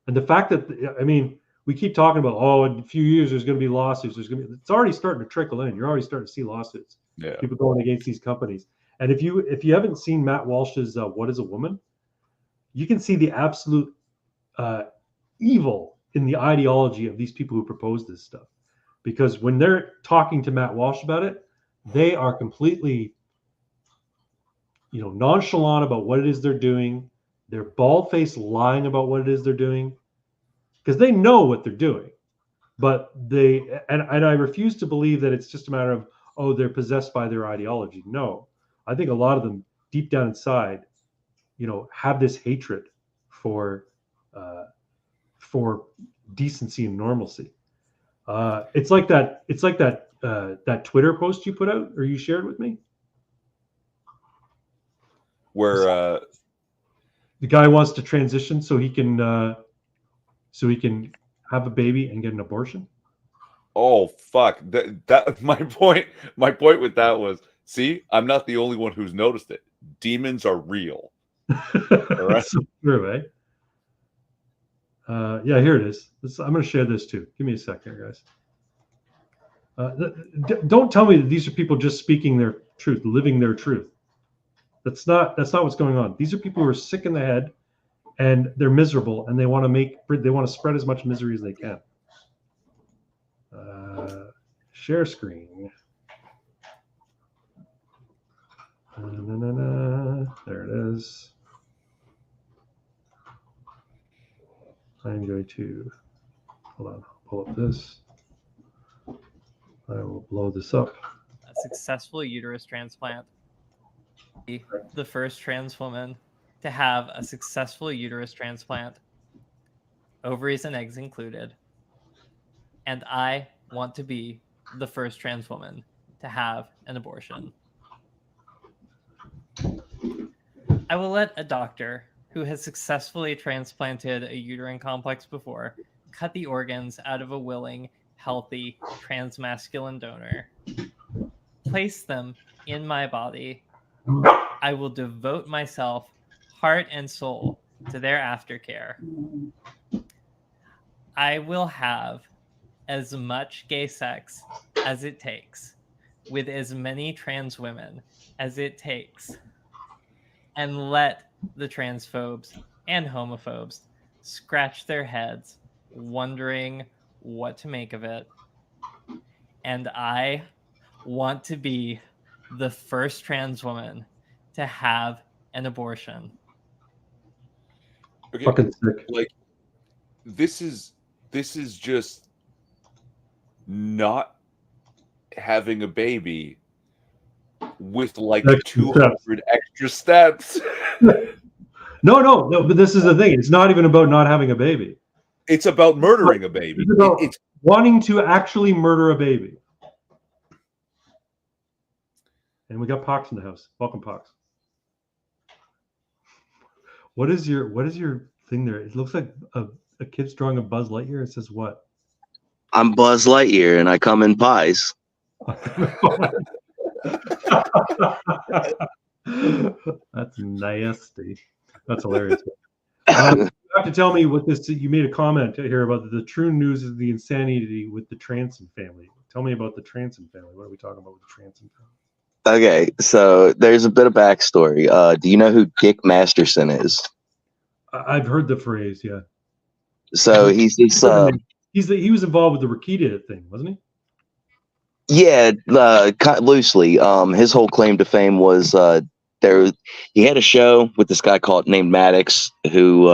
And the fact that, I mean, we keep talking about, in a few years there's going to be lawsuits. It's already starting to trickle in. You're already starting to see lawsuits. Yeah. People going against these companies. And if you haven't seen Matt Walsh's What is a Woman, you can see the absolute evil in the ideology of these people who propose this stuff. Because when they're talking to Matt Walsh about it, they are completely, nonchalant about what it is they're doing. They're bald-faced lying about what it is they're doing because they know what they're doing. But and I refuse to believe that it's just a matter of, they're possessed by their ideology. No, I think a lot of them deep down inside, have this hatred for decency and normalcy. It's like that Twitter post you put out or you shared with me, where the guy wants to transition so he can have a baby and get an abortion. Oh fuck! That my point with that was, see, I'm not the only one who's noticed it. Demons are real. All right. So true, eh? Yeah, here it is. I'm going to share this too. Give me a second, guys. Don't tell me that these are people just speaking their truth, living their truth. That's not what's going on. These are people who are sick in the head, and they're miserable, and they want to spread as much misery as they can. Share screen. There it is. I'm going to pull up this. I will blow this up. A successful uterus transplant. The first trans woman to have a successful uterus transplant, ovaries and eggs included. And I want to be the first trans woman to have an abortion. I will let a doctor who has successfully transplanted a uterine complex before cut the organs out of a willing, healthy, transmasculine donor, place them in my body. I will devote myself, heart and soul, to their aftercare. I will have as much gay sex as it takes with as many trans women as it takes, and let the transphobes and homophobes scratch their heads wondering what to make of it. And I want to be the first trans woman to have an abortion. Okay, Fucking sick. like this is just not having a baby with like Extra 200 extra steps. No, but this is the thing. It's not even about not having a baby. It's about murdering a baby. It's about It's wanting to actually murder a baby. And we got Pox in the house. Welcome, Pox. What is your thing there? It looks like a kid's drawing a Buzz Lightyear. It says what? I'm Buzz Lightyear, and I come in pies. That's nasty. That's hilarious. You have to tell me what this. You made a comment here about the true news is the insanity with the Transon family. Tell me about the Transon family. What are we talking about with the Transon family? Okay, so there's a bit of backstory. Do you know who Dick Masterson is? I've heard the phrase, yeah. So he's this. He was involved with the Rakita thing, wasn't he? Yeah, loosely. His whole claim to fame was he had a show with this guy named Maddox, who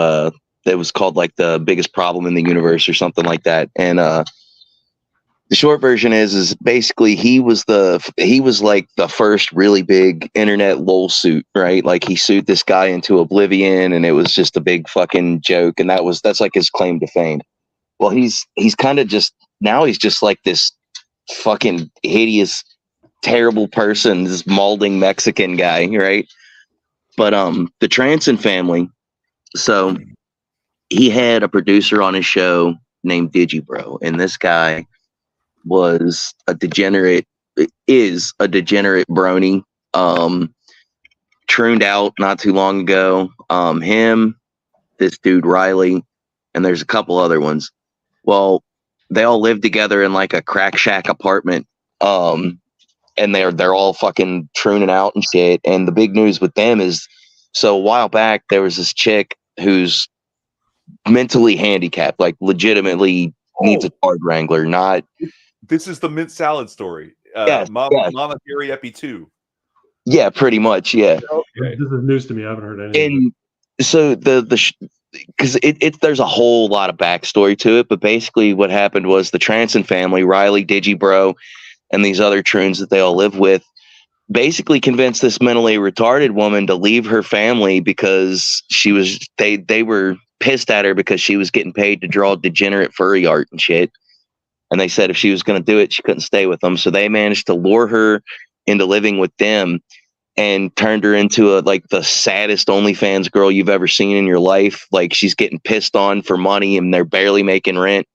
that was called like the biggest problem in the universe or something like that. And the short version is basically he was like the first really big internet lol suit, right? Like he sued this guy into oblivion, and it was just a big fucking joke. And that's like his claim to fame. Well, he's kind of just now he's just like this fucking hideous, terrible person, this molding Mexican guy, right? But the Transon family, so he had a producer on his show named Digibro, and this guy is a degenerate brony, trooned out not too long ago. Him, this dude Riley, and there's a couple other ones. Well, they all live together in like a crack shack apartment, and they're all fucking trooning out and shit. And the big news with them is, so a while back there was this chick who's mentally handicapped, like legitimately needs a dog wrangler. Not this is the mint salad story. Yes, Mama Theory Epi 2. Yeah, pretty much. Yeah. Okay. This is news to me. I haven't heard anything. And so because there's a whole lot of backstory to it, but basically what happened was the Transon family, Riley, Digibro, and these other troons that they all live with, basically convinced this mentally retarded woman to leave her family because they were pissed at her because she was getting paid to draw degenerate furry art and shit. And they said if she was going to do it, she couldn't stay with them. So they managed to lure her into living with them and turned her into like the saddest OnlyFans girl you've ever seen in your life. Like she's getting pissed on for money and they're barely making rent.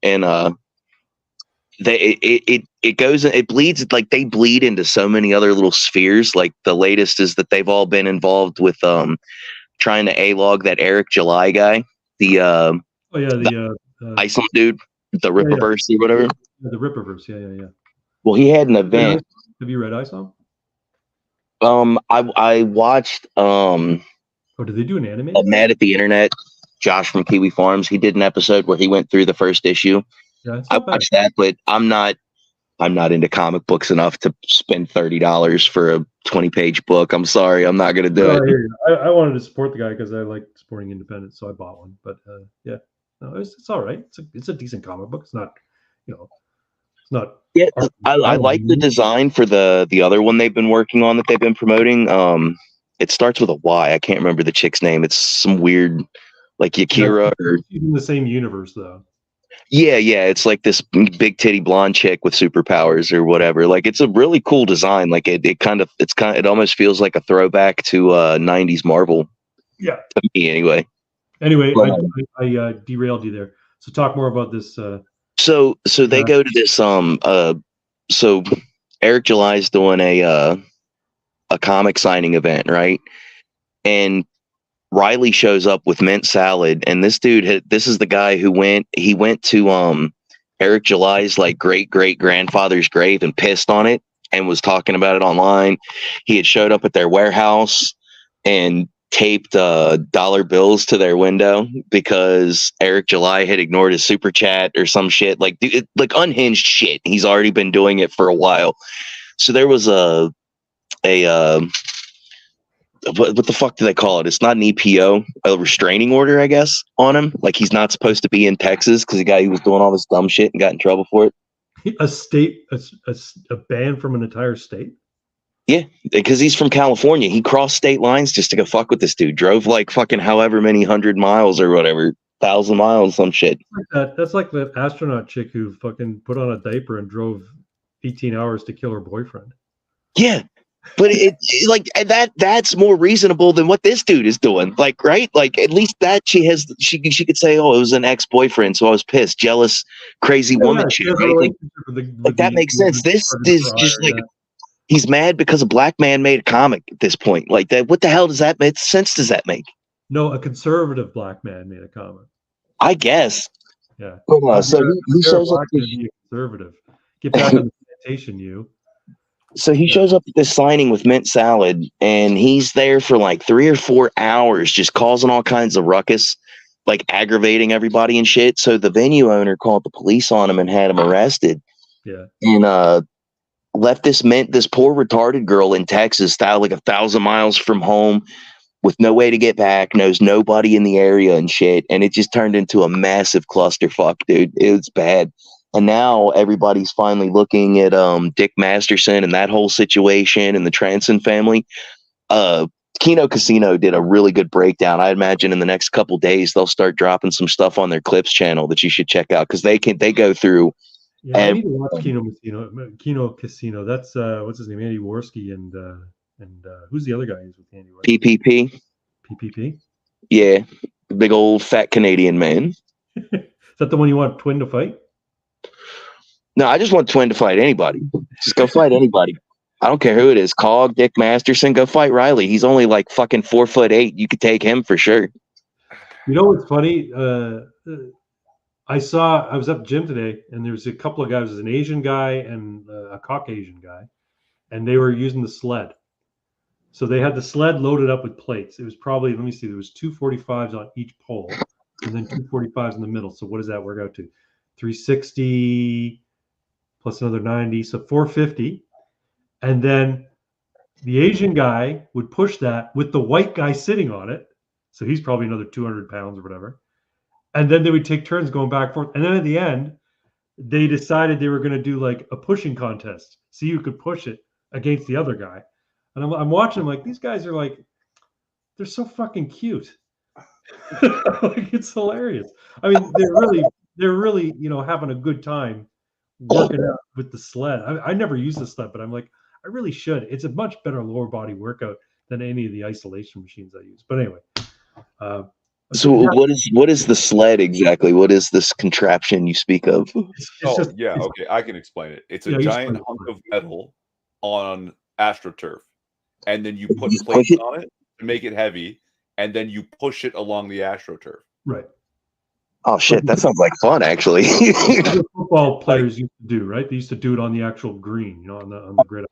And it bleeds, like they bleed into so many other little spheres. Like the latest is that they've all been involved with trying to A-log that Eric July guy, the Iceland dude, the Rippaverse or whatever. The Rippaverse, yeah. Well, he had an event. Have you read ISOM? I watched Oh, did they do an anime? Mad at the Internet. Josh from Kiwi Farms. He did an episode where he went through the first issue. Yeah, it's I not bad. watched that, but I'm not into comic books enough to spend $30 for a 20-page book. I'm sorry, I'm not gonna do No, I it. hear you. I wanted to support the guy because I like supporting independence, so I bought one. But yeah, no, it's all right. It's a decent comic book. It's not, you know, it's not. Yeah, I like the design for the other one they've been working on that they've been promoting. It starts with a Y. I can't remember the chick's name. It's some weird, like Yakira or She's in the same universe though. yeah. It's like this big titty blonde chick with superpowers or whatever. Like it's a really cool design. Like it almost feels like a throwback to 90s Marvel. Yeah. To me anyway. Anyway, Well, I derailed you there. So talk more about this. So they go to this so Eric July's doing a comic signing event, right? And Riley shows up with mint salad, and this dude this is the guy who went to Eric July's like great grandfather's grave and pissed on it and was talking about it online. He had showed up at their warehouse and taped dollar bills to their window because Eric July had ignored his super chat or some shit, like unhinged shit. He's already been doing it for a while. So there was a what the fuck do they call it? It's not an EPO, a restraining order, I guess, on him. Like he's not supposed to be in Texas because he was doing all this dumb shit and got in trouble for it. A ban from an entire state. Yeah, because he's from California. He crossed state lines just to go fuck with this dude. Drove like fucking however many 100 miles or whatever, 1,000 miles, some shit. That's like that astronaut chick who fucking put on a diaper and drove 18 hours to kill her boyfriend. Yeah, but that's more reasonable than what this dude is doing. Like, right? Like at least that she could say, oh, it was an ex-boyfriend, so I was pissed, jealous, crazy woman shit, right? Like that makes sense. This is just like. He's mad because a black man made a comic at this point. Like that, what the hell does that make? Sense does that make? No, a conservative black man made a comic. I guess. Yeah. So he shows up. Be a conservative. Get back in the plantation, you. So he shows up at this signing with mint salad, and he's there for like 3 or 4 hours, just causing all kinds of ruckus, like aggravating everybody and shit. So the venue owner called the police on him and had him arrested. Yeah. And left this poor retarded girl in Texas, like 1,000 miles from home, with no way to get back, knows nobody in the area and shit. And it just turned into a massive clusterfuck, dude. It was bad. And now everybody's finally looking at Dick Masterson and that whole situation and the Transon family. Kino Casino did a really good breakdown. I imagine in the next couple days they'll start dropping some stuff on their Clips channel that you should check out because they go through. Yeah, I need to watch Kino Casino. That's what's his name, Andy Worski, and who's the other guy who's with Andy Worski? PPP. Yeah, the big old fat Canadian man. Is that the one you want Twin to fight? No, I just want Twin to fight anybody. Just go fight anybody. I don't care who it is. Cog, Dick Masterson, go fight Riley. He's only like fucking 4'8". You could take him for sure. You know what's funny? I was at the gym today, and there was a couple of guys. There was an Asian guy and a Caucasian guy, and they were using the sled. So they had the sled loaded up with plates. It was probably, let me see, there was 245s on each pole, and then 245s in the middle. So what does that work out to? 360 plus another 90, so 450. And then the Asian guy would push that with the white guy sitting on it. So he's probably another 200 pounds or whatever. And then they would take turns going back and forth. And then at the end, they decided they were going to do like a pushing contest. See who could push it against the other guy. And I'm watching them like, these guys are like, they're so fucking cute. Like, it's hilarious. I mean, they're really, having a good time working out with the sled. I never use the sled, but I'm like, I really should. It's a much better lower body workout than any of the isolation machines I use. But anyway, so what is the sled exactly? What is this contraption you speak of? Okay, I can explain it. It's a giant hunk of metal on AstroTurf, and then you put plates on it to make it heavy, and then you push it along the AstroTurf. Right. Oh shit, that sounds like fun, actually. football players used to do, right? They used to do it on the actual green, on the grid.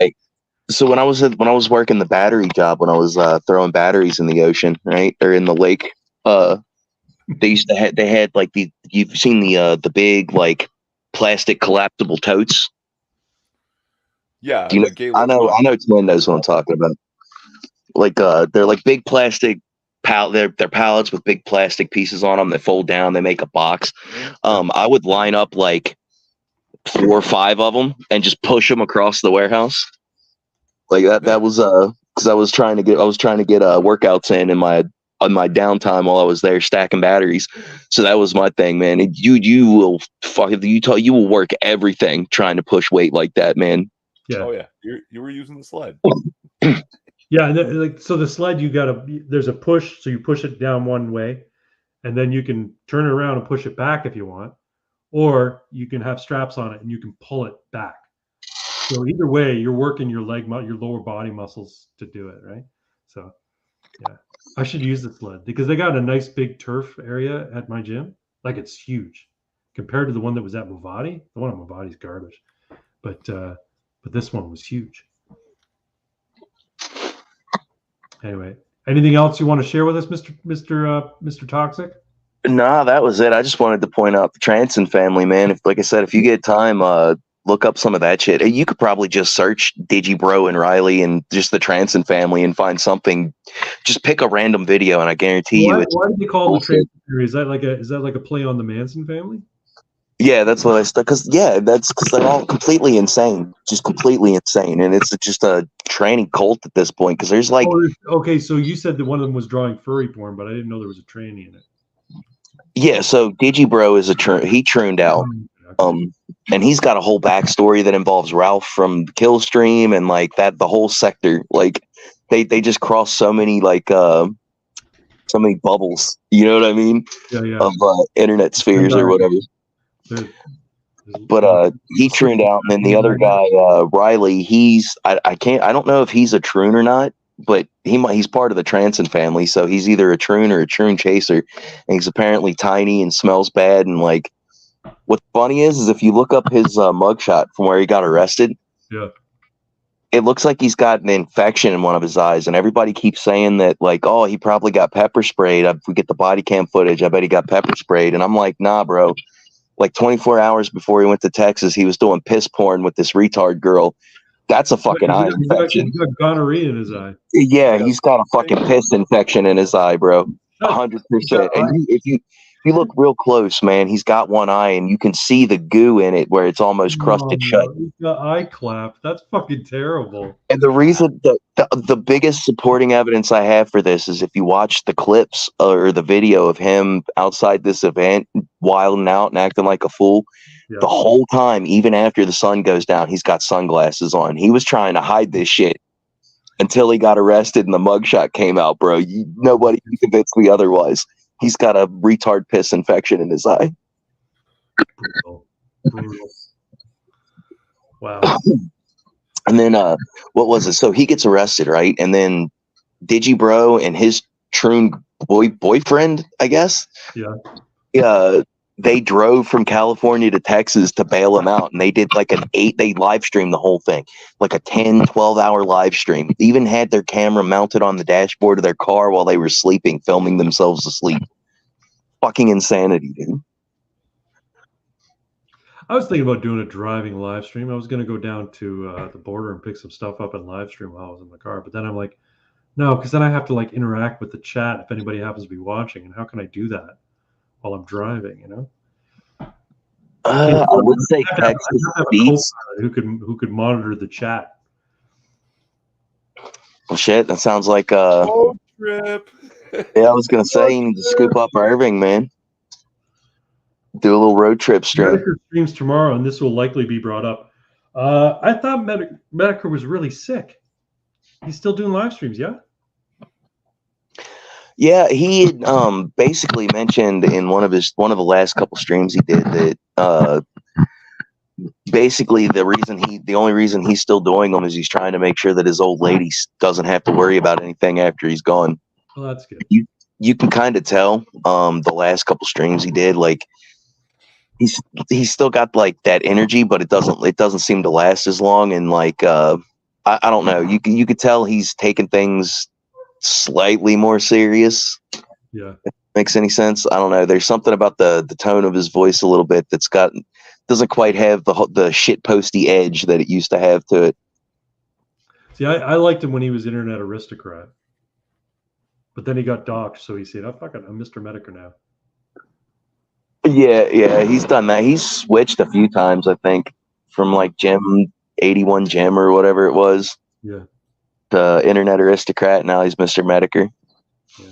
So when I was working the battery job, when I was throwing batteries in the ocean, right, or in the lake, they had like you've seen the big like plastic collapsible totes. Yeah, Do you know, I know Twin knows what I'm talking about. Like they're like big plastic they're pallets with big plastic pieces on them that fold down. They make a box. I would line up like 4 or 5 of them and just push them across the warehouse. Like that was because I was trying to get workouts in my on my downtime while I was there stacking batteries. So that was my thing, man. You will work everything trying to push weight like that, man. Yeah. Oh yeah, you were using the sled. Yeah, and like so the sled there's a push, so you push it down one way, and then you can turn it around and push it back if you want, or you can have straps on it and you can pull it back. So either way, you're working your your lower body muscles to do it, right? So yeah, I should use the sled because they got a nice big turf area at my gym. Like it's huge compared to the one that was at Movati. The one at Movati's garbage, but this one was huge. Anyway, anything else you want to share with us, Mr. Toxic? Nah, that was it. I just wanted to point out the Transon family, man. Like I said, if you get time, look up some of that shit. You could probably just search Digibro and Riley and just the Transon family and find something. Just pick a random video, and I guarantee you. Why do they call it the Transon family? Is that like a play on the Manson family? Yeah, that's what I stuck. Because they're all completely insane, just completely insane, and it's just a training cult at this point. Because there's like, okay, so you said that one of them was drawing furry porn, but I didn't know there was a tranny in it. Yeah, so Digibro is he tuned out, and he's got a whole backstory that involves Ralph from Killstream and like that the whole sector. Like they just cross so many so many bubbles. You know what I mean? Yeah. Of internet spheres or whatever. But he tuned out, and then the other guy, Riley, I don't know if he's a troon or not, but he's part of the Transon family, so he's either a troon or a troon chaser, and he's apparently tiny and smells bad. And like, what's funny is if you look up his mugshot from where he got arrested, it looks like he's got an infection in one of his eyes, and everybody keeps saying that like, oh, he probably got pepper sprayed. If we get the body cam footage, I bet he got pepper sprayed. And I'm like, nah, bro. Like 24 hours before he went to Texas, he was doing piss porn with this retard girl. That's a fucking eye infection. He's got gonorrhea in his eye. Yeah, he's got a fucking piss infection in his eye, bro. 100%. And if you look real close, man, he's got one eye, and you can see the goo in it where it's almost crusted shut. He's got eye clap. That's fucking terrible. And the reason the biggest supporting evidence I have for this is if you watch the clips or the video of him outside this event, wilding out and acting like a fool. The whole time, even after the sun goes down, he's got sunglasses on. He was trying to hide this shit until he got arrested and the mugshot came out, bro. Nobody can convince me otherwise. He's got a retard piss infection in his eye. Brutal. Wow. And then what was it? So he gets arrested, right? And then Digibro and his troon boyfriend, I guess. Yeah. They drove from California to Texas to bail him out, and they did like they live streamed the whole thing, like a 10-12 hour live stream. They even had their camera mounted on the dashboard of their car while they were sleeping, filming themselves asleep. Fucking insanity, dude. I was thinking about doing a driving live stream. I was going to go down to the border and pick some stuff up and live stream while I was in the car. But then I'm like, no, because then I have to like interact with the chat if anybody happens to be watching. And how can I do that while I'm driving, you know? I would say Texas Beats. Who could monitor the chat. Well, shit, that sounds like road trip. Yeah, I was going to say you need to scoop up Irving, man. Do a little road trip stream. Medicare streams tomorrow, and this will likely be brought up. I thought Medicare was really sick. He's still doing live streams, yeah? Yeah, he basically mentioned in one of the last couple streams he did that basically the only reason he's still doing them is he's trying to make sure that his old lady doesn't have to worry about anything after he's gone. Well, that's good. You can kind of tell the last couple streams he did, like he's still got like that energy, but it doesn't seem to last as long. And like I don't know, you could tell he's taking things slightly more serious. Yeah, if it makes any sense. I don't know. There's something about the tone of his voice a little bit that's doesn't quite have the shit posty edge that it used to have to it. see, I liked him when he was Internet Aristocrat, but then he got docked, so he said, "Oh fuck it, I'm Mr. Medica now." Yeah, he's done that. He's switched a few times, I think, from like Gem 81 Gem or whatever it was. Yeah. To Internet Aristocrat. Now he's Mr. Medicator. Yeah.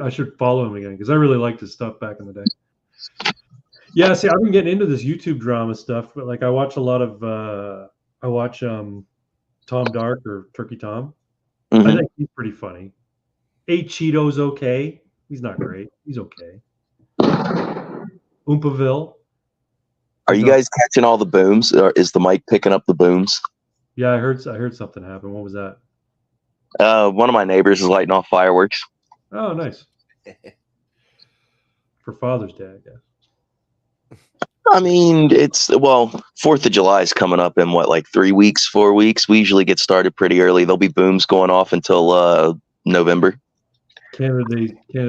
I should follow him again because I really liked his stuff back in the day. Yeah, see, I've been getting into this YouTube drama stuff, but like I watch a lot of Tom Dark or Turkey Tom. I think he's pretty funny. 8 Cheetos okay. He's not great. He's okay. Oompaville. Are you guys catching all the booms, or is the mic picking up the booms? Yeah, I heard something happen. What was that? One of my neighbors is lighting off fireworks. Oh, nice. For Father's Day, I guess. I mean, 4th of July is coming up in what, like 3 weeks, 4 weeks. We usually get started pretty early. There'll be booms going off until November. Canada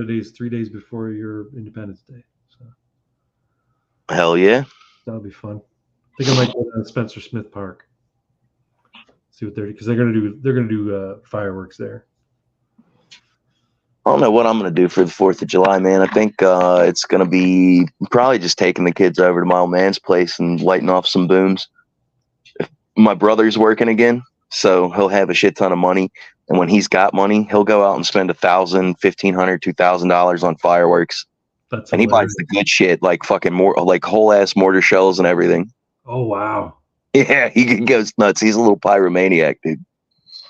Day's 3 days before your Independence Day. So. Hell yeah. That'll be fun. I think I might go down to Spencer Smith Park. See what because they're gonna do fireworks there. I don't know what I'm gonna do for the 4th of July, man. I think it's gonna be probably just taking the kids over to my old man's place and lighting off some booms. My brother's working again, so he'll have a shit ton of money. And when he's got money, he'll go out and spend $1,000, $1,500, $2,000 on fireworks. And he buys the good shit, like fucking like whole ass mortar shells and everything. Oh wow. Yeah, he goes nuts. He's a little pyromaniac, dude.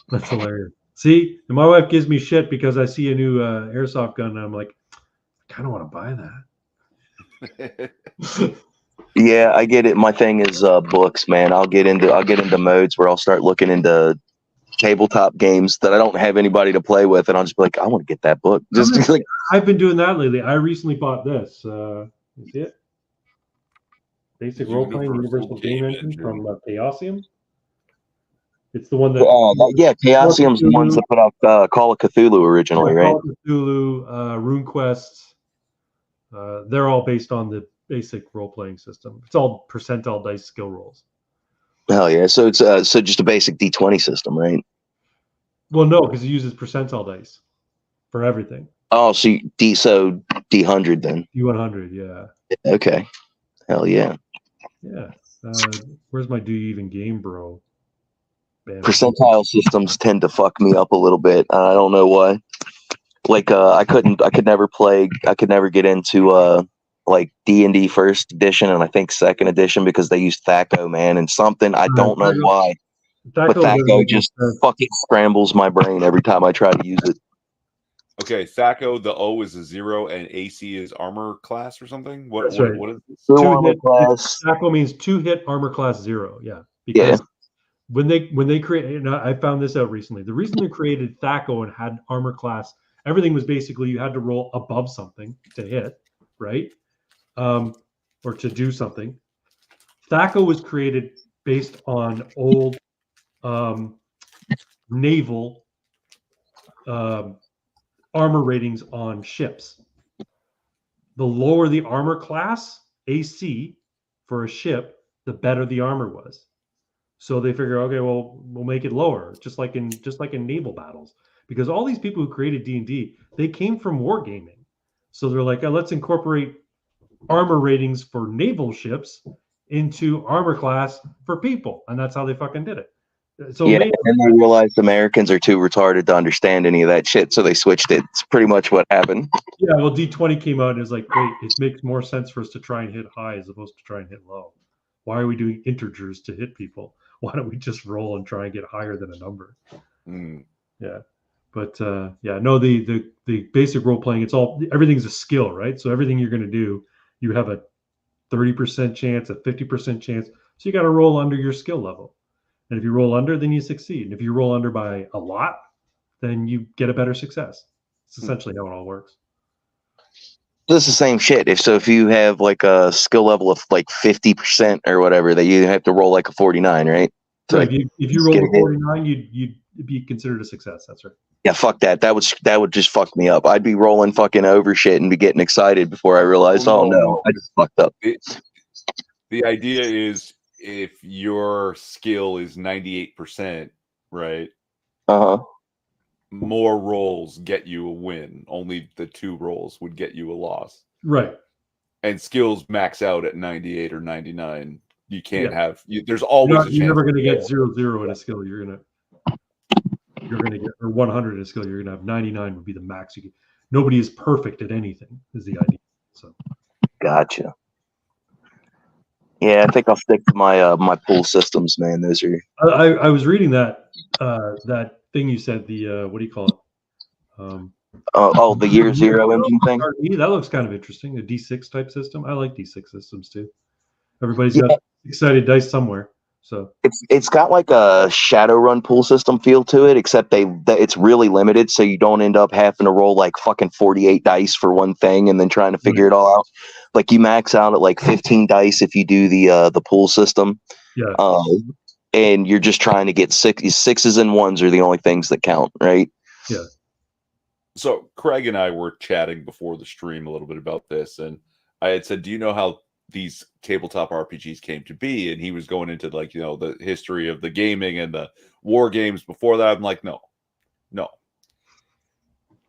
That's hilarious. See, and my wife gives me shit because I see a new airsoft gun, and I'm like, I kind of want to buy that. Yeah, I get it. My thing is books, man. I'll get into modes where I'll start looking into tabletop games that I don't have anybody to play with, and I'll just be like, I want to get that book. Just like I've been doing that lately. I recently bought this. You see it? Basic role-playing universal game engine from Chaosium. It's the one that Chaosium's the ones that put out Call of Cthulhu originally, right? Call of Cthulhu, RuneQuest. They're all based on the basic role-playing system. It's all percentile dice skill rolls. Hell yeah! So it's so just a basic D20 system, right? Well, no, because it uses percentile dice for everything. Oh, so D100 then. D100, yeah. Okay. Hell yeah. Yeah. Where's my Do You Even Game Bro? Percentile systems tend to fuck me up a little bit. I don't know why. Like I could never get into like D&D first edition and I think second edition because they use THAC0, man, and something I don't know why. But THAC0 just fucking scrambles my brain every time I try to use it. Okay, THAC0, the O is a 0 and AC is armor class or something? What is this? THAC0 means 2-hit armor class 0, yeah. Because when they create, I found this out recently. The reason they created THAC0 and had armor class, everything was basically you had to roll above something to hit, right? Or to do something. THAC0 was created based on old naval armor ratings on ships. The lower the armor class, AC, for a ship, the better the armor was. So they figure, okay, well, we'll make it lower, just like in naval battles, because all these people who created D&D, they came from wargaming. So they're like, let's incorporate armor ratings for naval ships into armor class for people, and that's how they fucking did it. So and they realized Americans are too retarded to understand any of that shit, so they switched it. It's pretty much what happened. Yeah, well, D20 came out and is like, wait, it makes more sense for us to try and hit high as opposed to try and hit low. Why are we doing integers to hit people? Why don't we just roll and try and get higher than a number? Yeah, but the basic role playing, everything's a skill, right? So everything you're going to do, you have a 30% chance, a 50% chance. So you got to roll under your skill level. And if you roll under, then you succeed. And if you roll under by a lot, then you get a better success. It's essentially how it all works. It's the same shit. If you have like a skill level of like 50% or whatever, that you have to roll like a 49, right? So right. If you roll a 49, you'd be considered a success. That's right. Yeah, fuck that. That would just fuck me up. I'd be rolling fucking over shit and be getting excited before I realize, no, I just fucked up. The idea is if your skill is 98%, right? More rolls get you a win. Only the 2 rolls would get you a loss. Right. And skills max out at 98 or 99. You can't have. There's always a chance. You're never going to get 0-0 in a skill. You're going to get, or 100 in a skill. You're going to have 99 would be the max you get. Nobody is perfect at anything. Is the idea. So. Gotcha. Yeah, I think I'll stick to my my pool systems, man. Those are. I was reading that that thing you said. The what do you call it? The year 0 engine thing. That looks kind of interesting. A D6 type system. I like D6 systems too. Everybody's got excited dice somewhere. So it's got like a Shadowrun pool system feel to it, except it's really limited, so you don't end up having to roll like fucking 48 dice for one thing and then trying to figure it all out. Like you max out at like 15 dice if you do the pool system. Yeah. And you're just trying to get sixes and ones are the only things that count, right? Yeah. So Craig and I were chatting before the stream a little bit about this, and I had said, do you know how these tabletop RPGs came to be? And he was going into like, the history of the gaming and the war games before that. I'm like, no.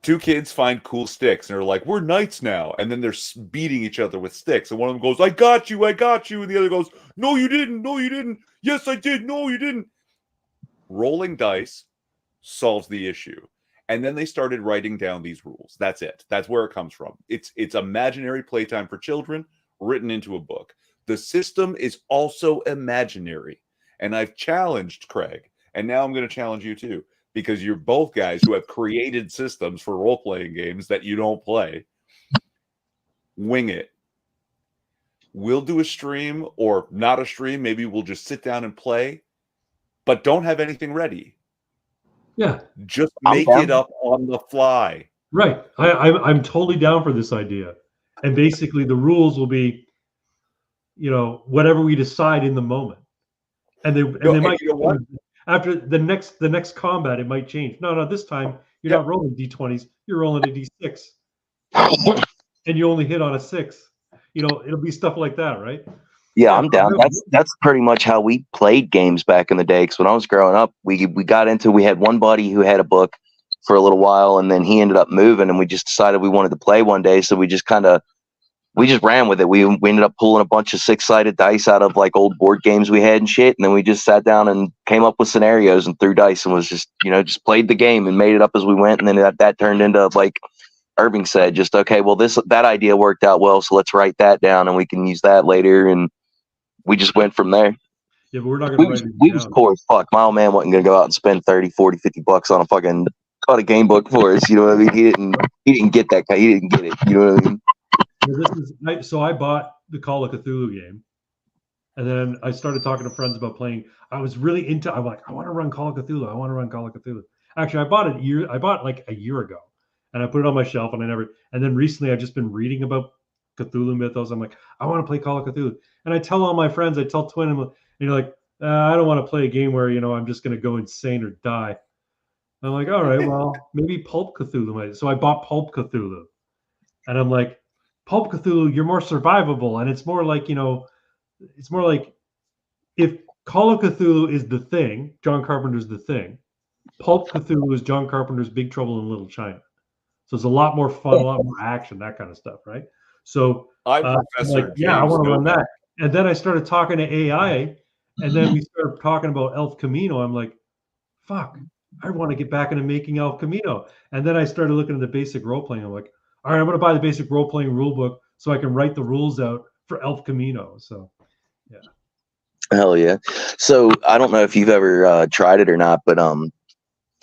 2 kids find cool sticks and they're like, we're knights now. And then they're beating each other with sticks. And one of them goes, I got you. And the other goes, no, you didn't. No, you didn't. Yes, I did. No, you didn't. Rolling dice solves the issue. And then they started writing down these rules. That's it. That's where it comes from. It's imaginary playtime for children written into a book. The system is also imaginary. And I've challenged Craig, and now I'm going to challenge you too, because you're both guys who have created systems for role-playing games that you don't play. Wing it. We'll do a stream, or not a stream. Maybe we'll just sit down and play, but don't have anything ready. Yeah. Just make it up on the fly. Right. I'm totally down for this idea. And basically the rules will be, whatever we decide in the moment. And they might, after the next combat, it might change. No, this time you're not rolling D20s, you're rolling a D6. And you only hit on a 6. It'll be stuff like that, right? Yeah, I'm down. That's pretty much how we played games back in the day. Because when I was growing up, we had one buddy who had a book for a little while, and then he ended up moving, and we just decided we wanted to play one day. So we just ran with it. We ended up pulling a bunch of 6-sided dice out of like old board games we had and shit, and then we just sat down and came up with scenarios and threw dice and was just just played the game and made it up as we went. And then that turned into, like Irving said, just okay, well that idea worked out well, so let's write that down and we can use that later. And we just went from there. Yeah, but we're not going to. We was poor as fuck. My old man wasn't going to go out and spend 30, 40, 50 bucks on a game book for us. You know what I mean? He didn't get that. He didn't get it. You know what I mean? So I bought the Call of Cthulhu game, and then I started talking to friends about playing. I was really into. I'm like, I want to run Call of Cthulhu. Actually, I bought it like a year ago, and I put it on my shelf, and then recently I've just been reading about Cthulhu mythos. I'm like, I want to play Call of Cthulhu, and I tell all my friends, I tell Twin, and you're like, I don't want to play a game where I'm just going to go insane or die. I'm like, all right, well, maybe Pulp Cthulhu might. So I bought Pulp Cthulhu, and I'm like, Pulp Cthulhu, you're more survivable, and it's more like if Call of Cthulhu is The Thing, John Carpenter's The Thing, Pulp Cthulhu is John Carpenter's Big Trouble in Little China. So it's a lot more fun, a lot more action, that kind of stuff, right? So I want to run that. And then I started talking to AI, and then we started talking about El Camino. I'm like, fuck, I want to get back into making El Camino. And then I started looking at the basic role playing. I'm like, all right, I'm going to buy the basic role playing rule book so I can write the rules out for El Camino. So, yeah. Hell yeah. So I don't know if you've ever tried it or not, but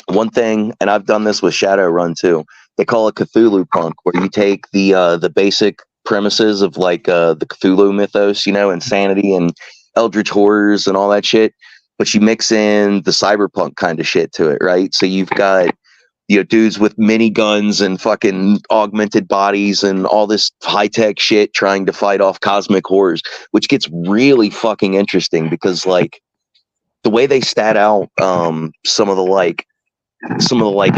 one thing, and I've done this with Shadowrun too. They call it Cthulhu Punk, where you take the basic premises of like the Cthulhu mythos, insanity and eldritch horrors and all that shit, but you mix in the cyberpunk kind of shit to it, right? So you've got dudes with mini guns and fucking augmented bodies and all this high tech shit trying to fight off cosmic horrors, which gets really fucking interesting because like the way they stat out some of the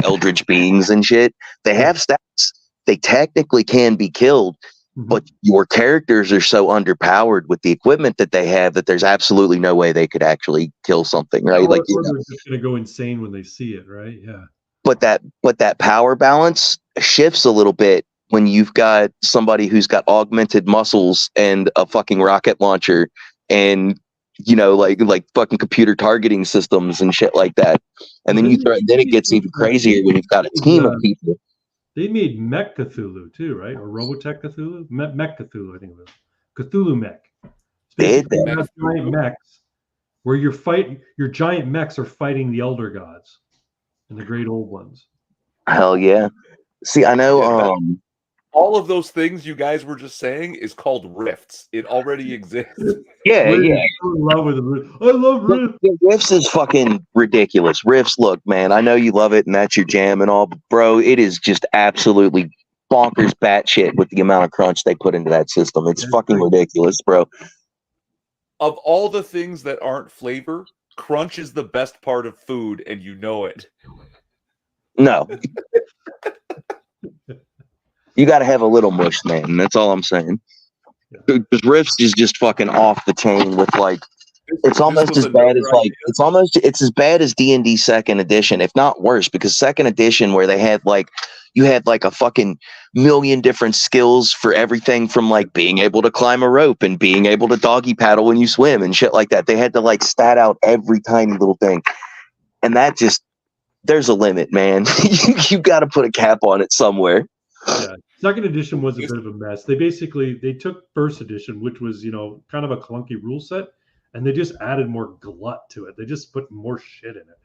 eldritch beings and shit, they have stats. They technically can be killed, but your characters are so underpowered with the equipment that they have that there's absolutely no way they could actually kill something, right? Or they're just gonna go insane when they see it, right? Yeah. But that power balance shifts a little bit when you've got somebody who's got augmented muscles and a fucking rocket launcher and like fucking computer targeting systems and shit like that. And then then it gets even crazier when you've got a team of people. They made Mech Cthulhu too, right? Or Robotech Cthulhu? Mech Cthulhu, I think it was. Cthulhu Mech. They did that. Giant mechs where your giant mechs are fighting the elder gods and the great old ones. Hell yeah. See, I know all of those things you guys were just saying is called rifts. It already exists. Yeah. I love Rifts. Rifts is fucking ridiculous. Rifts, look, man, I know you love it and that's your jam and all, but bro, it is just absolutely bonkers batshit with the amount of crunch they put into that system. It's fucking ridiculous, bro. Of all the things that aren't flavor, crunch is the best part of food, and you know it. No. You got to have a little mush, man. That's all I'm saying. Because Rifts is just fucking off the chain with like, it's almost as bad as like, it's as bad as D&D second edition, if not worse, because second edition where they had like, you had like a fucking million different skills for everything from like being able to climb a rope and being able to doggy paddle when you swim and shit like that. They had to like stat out every tiny little thing. And that just, there's a limit, man. You got to put a cap on it somewhere. Yeah, second edition was a bit of a mess. They took first edition, which was kind of a clunky rule set, and they just added more glut to it. They just put more shit in it.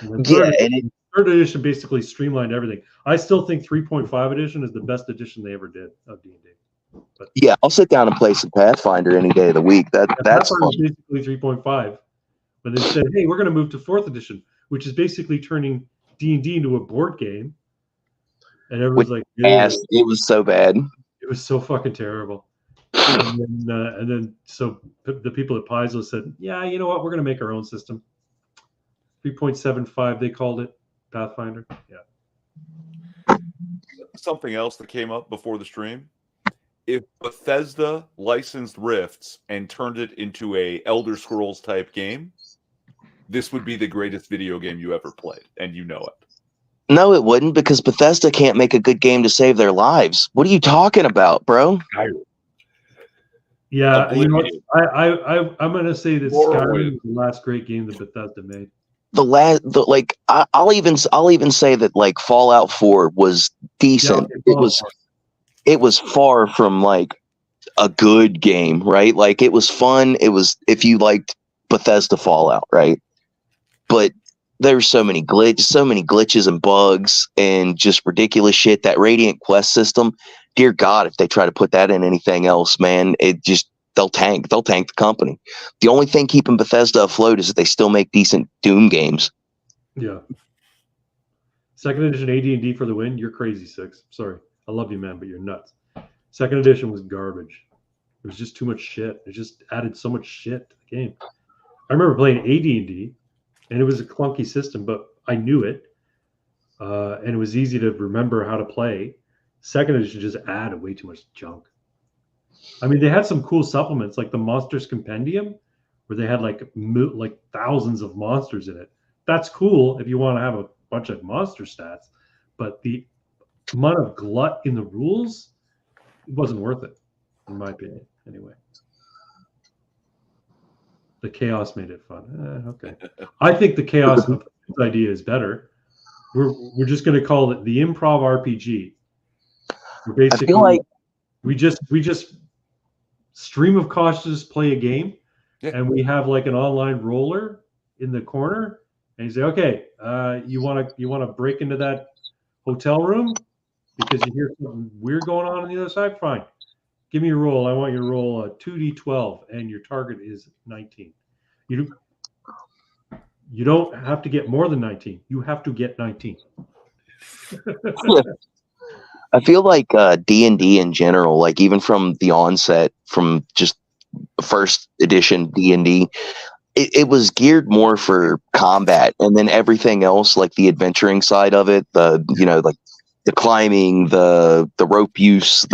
And third edition basically streamlined everything. I still think 3.5 edition is the best edition they ever did of D&D. But yeah, I'll sit down and play some Pathfinder any day of the week. That's basically 3.5. But they said, hey, we're going to move to fourth edition, which is basically turning D&D into a board game. And everyone's like, it was so bad. It was so fucking terrible. And then so the people at Paizo said, yeah, you know what? We're going to make our own system. 3.75, they called it Pathfinder. Yeah. Something else that came up before the stream. If Bethesda licensed Rifts and turned it into a Elder Scrolls type game, this would be the greatest video game you ever played, and you know it. No, it wouldn't, because Bethesda can't make a good game to save their lives. What are you talking about, bro? Yeah, I'm gonna say that Skyrim is the last great game that Bethesda made. I'll even say that like Fallout 4 was decent. Yeah, it was far from like a good game, right? Like it was fun. It was if you liked Bethesda Fallout, right? But there's so many glitches and bugs and just ridiculous shit. That Radiant Quest system, dear God, if they try to put that in anything else, man, they'll tank the company. The only thing keeping Bethesda afloat is that they still make decent Doom games. Yeah. Second edition AD&D for the win. You're crazy, Six. Sorry. I love you, man, but you're nuts. Second edition was garbage. It was just too much shit. It just added so much shit to the game. I remember playing AD&D, and it was a clunky system, but I knew it. And it was easy to remember how to play. Second edition just added way too much junk. I mean, they had some cool supplements, like the Monsters Compendium, where they had like thousands of monsters in it. That's cool if you want to have a bunch of monster stats, but the amount of glut in the rules, it wasn't worth it, in my opinion, anyway. The chaos made it fun. Okay. I think the chaos idea is better. We're just going to call it the improv RPG. We're basically, I feel like we just stream of consciousness play a game, and we have like an online roller in the corner, and you say, okay, you want to break into that hotel room because you hear something weird going on the other side? Fine. Give me your roll. I want your roll a 2d12, and your target is 19. You don't have to get more than 19. You have to get 19. I feel like D&D in general, like even from the onset, from just first edition D&D, it was geared more for combat, and then everything else, like the adventuring side of it, like the climbing, the rope use,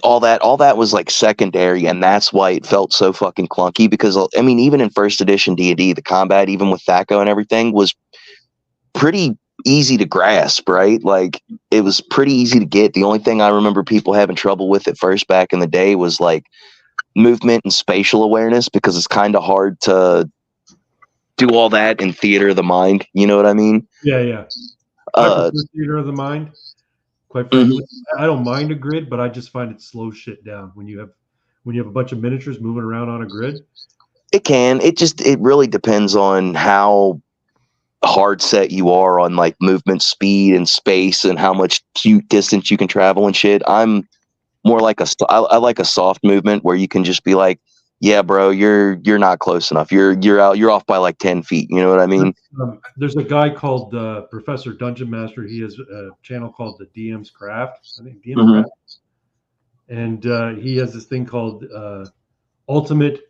all that was like secondary, and that's why it felt so fucking clunky. Because I mean, even in first edition D&D, the combat, even with THAC0 and everything, was pretty easy to grasp, right? Like it was pretty easy to get. The only thing I remember people having trouble with at first back in the day was like movement and spatial awareness, because it's kind of hard to do all that in theater of the mind. You know what I mean? Yeah. I prefer theater of the mind. Quite frankly, I don't mind a grid, but I just find it slows shit down when you have a bunch of miniatures moving around on a grid. It can. It really depends on how hard set you are on like movement speed and space and how much distance you can travel and shit. I'm more like I like a soft movement where you can just be like, yeah, bro, you're not close enough. You're off by like 10 feet. You know what I mean? There's a guy called Professor Dungeon Master. He has a channel called the DM's Craft. I think DM's Craft. And he has this thing called Ultimate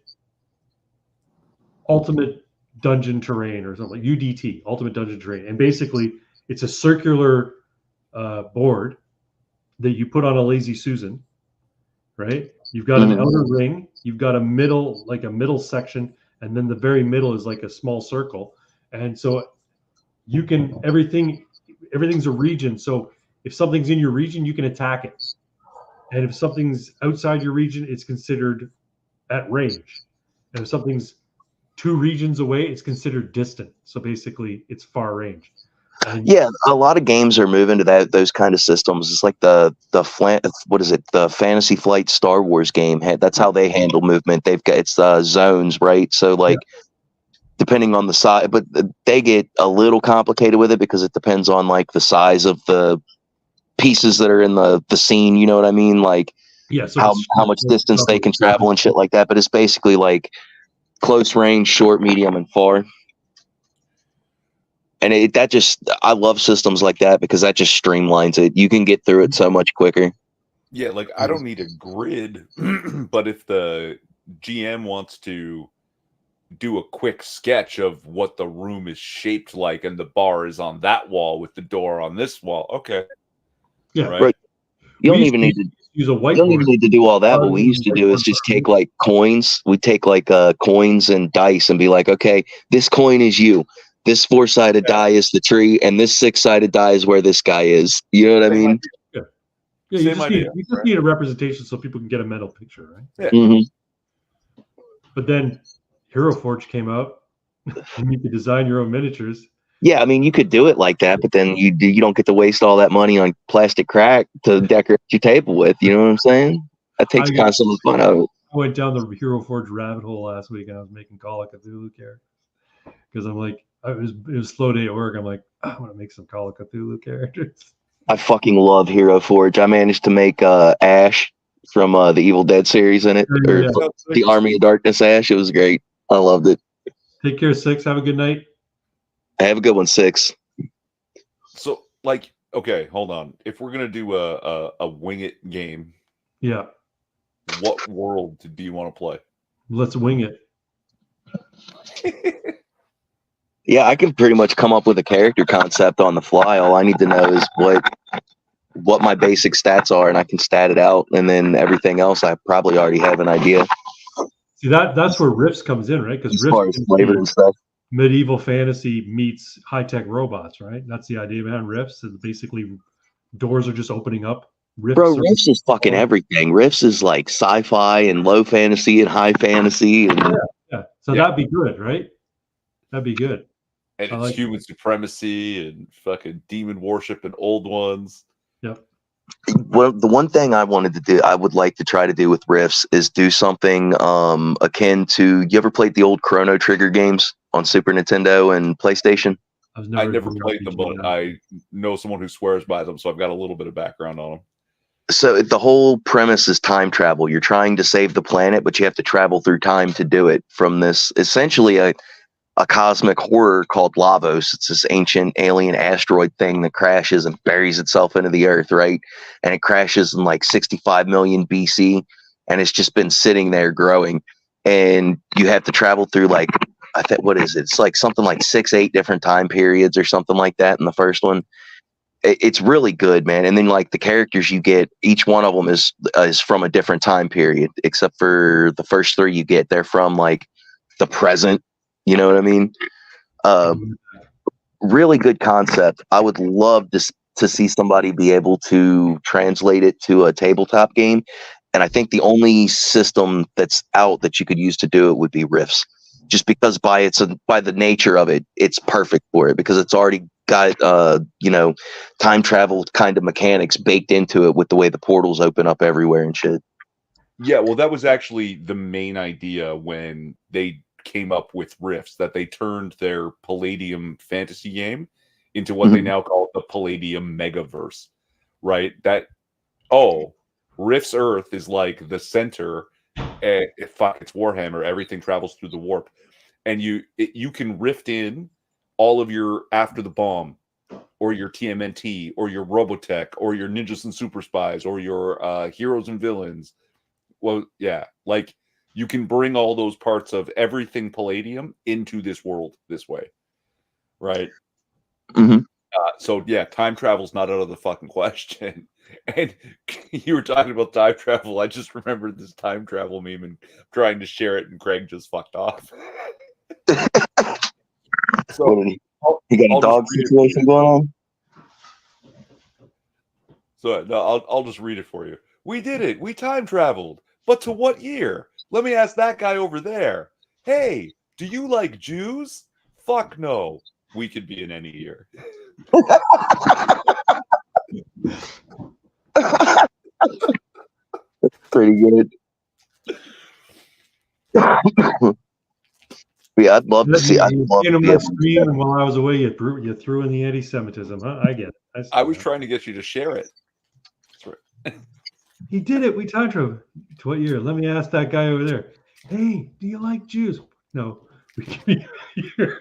Dungeon Terrain or something, like UDT, Ultimate Dungeon Terrain. And basically, it's a circular board that you put on a Lazy Susan, right? You've got an outer ring, you've got a middle section, and then the very middle is like a small circle. And so you can everything's a region. So if something's in your region, you can attack it. And if something's outside your region, it's considered at range. And if something's 2 regions away, it's considered distant. So basically, it's far range. Yeah, a lot of games are moving to those kind of systems. It's like the Fantasy Flight Star Wars game. That's how they handle movement. It's zones, right? So like, depending on the size, but they get a little complicated with it because it depends on like the size of the pieces that are in the scene. You know what I mean? Like, so how much distance they can travel and shit like that. But it's basically like close range, short, medium, and far. And I love systems like that because that just streamlines it. You can get through it so much quicker. Yeah, like I don't need a grid, but if the GM wants to do a quick sketch of what the room is shaped like and the bar is on that wall with the door on this wall, okay. Yeah, right. You don't even need to use a whiteboard. You don't even need to do all that. What we used to do is just take like coins. We take like coins and dice and be like, okay, this coin is you. This 4-sided die is the tree, and this 6-sided die is where this guy is. You know what I mean? Yeah, you just need a representation so people can get a mental picture, right? Yeah. But then Hero Forge came out, and you could design your own miniatures. Yeah, I mean, you could do it like that, but then you don't get to waste all that money on plastic crack to decorate your table with. You know what I'm saying? That takes kind of some of the fun out of it. I went down the Hero Forge rabbit hole last week, and I was making Call of Cthulhu characters because I'm like, it was a slow day at work. I'm like, I want to make some Call of Cthulhu characters. I fucking love Hero Forge. I managed to make Ash from the Evil Dead series in it, or the Army of Darkness Ash. It was great. I loved it. Take care, 6. Have a good night. Have a good one, 6. So, like, okay, hold on. If we're gonna do a wing it game, what world do you want to play? Let's wing it. Yeah, I can pretty much come up with a character concept on the fly. All I need to know is what my basic stats are, and I can stat it out. And then everything else, I probably already have an idea. See, that's where Rifts comes in, right? Because as far as flavor and stuff, medieval fantasy meets high-tech robots, right? That's the idea behind Rifts. And basically, doors are just opening up. Rifts is fucking everything. Rifts is like sci-fi and low fantasy and high fantasy. And So that'd be good, right? That'd be good. And it's human supremacy and fucking demon worship and old ones. Yep. Well, the one thing I would like to try to do with Rifts is do something akin to, you ever played the old Chrono Trigger games on Super Nintendo and PlayStation? I never played them, but I know someone who swears by them, so I've got a little bit of background on them. So the whole premise is time travel. You're trying to save the planet, but you have to travel through time to do it. From this, essentially a cosmic horror called Lavos. It's this ancient alien asteroid thing that crashes and buries itself into the earth, right? And it crashes in like 65 million BC, and it's just been sitting there growing. And you have to travel through like, I think, what is it? It's like something like 6-8 different time periods or something like that in the first one. It's really good, man. And then like the characters you get, each one of them is from a different time period, except for the first 3 you get. They're from like the present. You know what I mean? Really good concept. I would love to see somebody be able to translate it to a tabletop game. And I think the only system that's out that you could use to do it would be Rifts, just because by the nature of it, it's perfect for it, because it's already got time travel kind of mechanics baked into it with the way the portals open up everywhere and shit. Yeah, well, that was actually the main idea when they came up with Rifts, that they turned their Palladium fantasy game into what they now call the Palladium Megaverse, right? Rifts Earth is like the center. It's Warhammer. Everything travels through the warp, and you can rift in all of your After the Bomb, or your TMNT, or your Robotech, or your Ninjas and Super Spies, or your Heroes and Villains. Well, yeah, like you can bring all those parts of everything Palladium into this world this way, right? Mm-hmm. So yeah, time travel's not out of the fucking question. And you were talking about time travel. I just remembered this time travel meme and trying to share it, and Craig just fucked off. So you got a dog situation going on? So no, I'll just read it for you. We did it. We time traveled. But to what year? Let me ask that guy over there. Hey, do you like Jews? Fuck no. We could be in any year. Pretty good. Yeah, I'd love to see. I'd love to be able screen, and while I was away, you threw in the anti-Semitism, huh? I get it. I was trying to get you to share it. That's right. He did it. We time traveled. To what year? Let me ask that guy over there. Hey, do you like Jews? No. We can be here.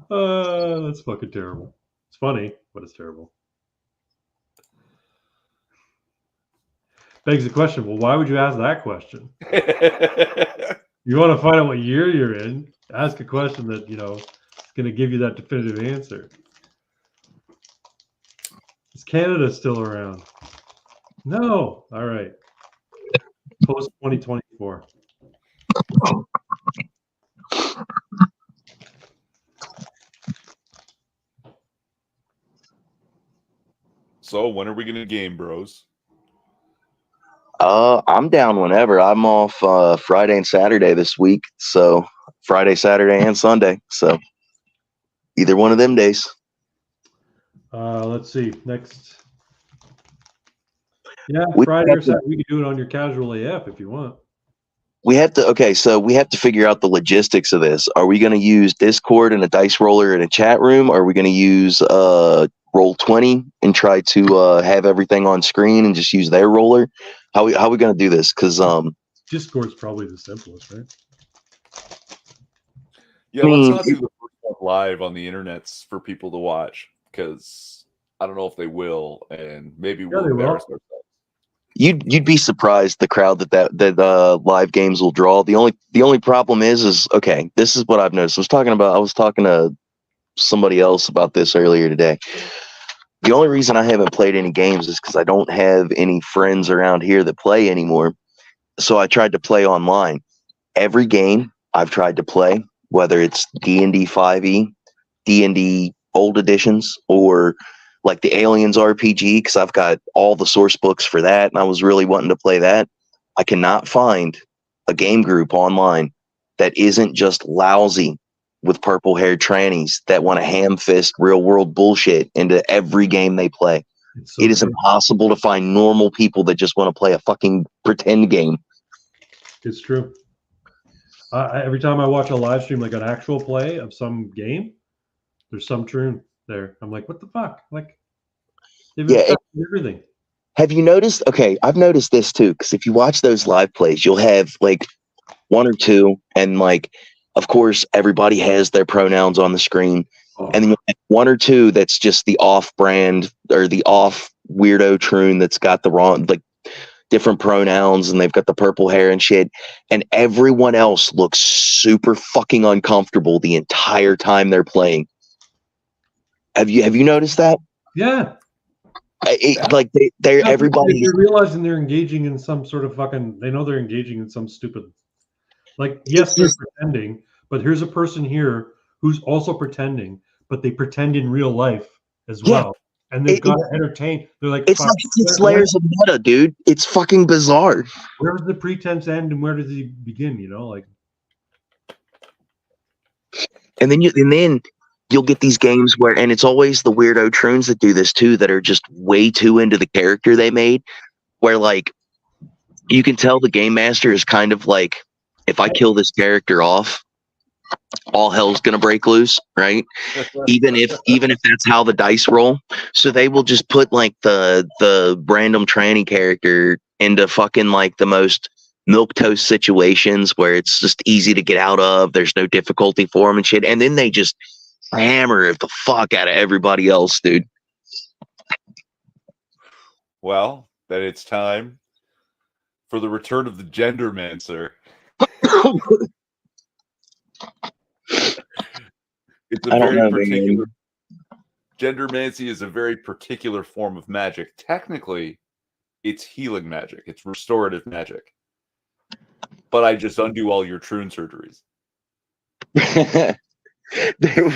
That's fucking terrible. It's funny, but it's terrible. Begs the question, well, why would you ask that question? You want to find out what year you're in, ask a question that, is going to give you that definitive answer. Is Canada still around? No. All right. Post 2024. So when are we going to game, bros? I'm down whenever. I'm off Friday and Saturday this week. So Friday, Saturday, and Sunday. So either one of them days. Let's see. Next. Yeah, Friday or Saturday. We can do it on your casual AF if you want. We have to figure out the logistics of this. Are we going to use Discord and a dice roller in a chat room? Or are we going to use Roll20 and try to have everything on screen and just use their roller? How are we going to do this? Because Discord's probably the simplest, right? Yeah, let's not do the first one live on the internets for people to watch, because I don't know if they will, and maybe we'll embarrass ourselves. You'd be surprised the crowd that live games will draw. The only problem is okay. This is what I've noticed. I was talking to somebody else about this earlier today. The only reason I haven't played any games is because I don't have any friends around here that play anymore. So I tried to play online. Every game I've tried to play, whether it's D&D 5e, D&D old editions, or like the Aliens RPG, because I've got all the source books for that, and I was really wanting to play that. I cannot find a game group online that isn't just lousy with purple-haired trannies that want to ham-fist real-world bullshit into every game they play. It is impossible to find normal people that just want to play a fucking pretend game. It's true. Every time I watch a live stream, like an actual play of some game, there's some truth there. I'm like, what the fuck? Like, everything. Have you noticed? Okay, I've noticed this too, because if you watch those live plays, you'll have like one or two, and like of course, everybody has their pronouns on the screen. And then you have one or two that's just the off-brand or the off weirdo troon that's got the wrong, like, different pronouns, and they've got the purple hair and shit. And everyone else looks super fucking uncomfortable the entire time they're playing. Have you noticed that? Yeah. Like they're Yeah, everybody. They're realizing they're engaging in some sort of fucking. They know they're engaging in some stupid. Like, yes, they're pretending, but here's a person here who's also pretending, but they pretend in real life as well. And they've got to entertain. They're like, it's like 6 layers of meta, dude. It's fucking bizarre. Where does the pretense end and where does he begin? You know, like. And then you'll get these games where, and it's always the weirdo troons that do this too, that are just way too into the character they made, where like you can tell the game master is kind of like, if I kill this character off, all hell's gonna break loose, right? even if that's how the dice roll. So they will just put like the random tranny character into fucking like the most milquetoast situations where it's just easy to get out of. There's no difficulty for them and shit, and then they just hammer the fuck out of everybody else, dude. Well, then it's time for the return of the Gendermancer. It's a very particular. Gendermancy is a very particular form of magic. Technically, it's healing magic. It's restorative magic. But I just undo all your troon surgeries. There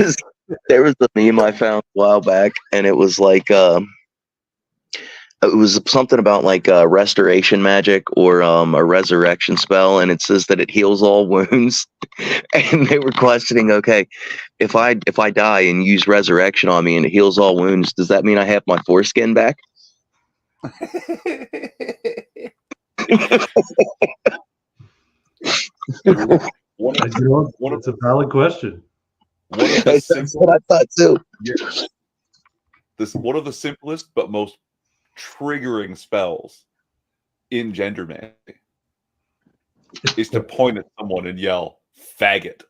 was a meme I found a while back, and it was like it was something about like restoration magic or a resurrection spell, and it says that it heals all wounds. And they were questioning, okay, if I die and use resurrection on me and it heals all wounds, does that mean I have my foreskin back? It's a valid question. That's what I thought too. One of the simplest but most triggering spells in Gendermancy is to point at someone and yell, "Faggot."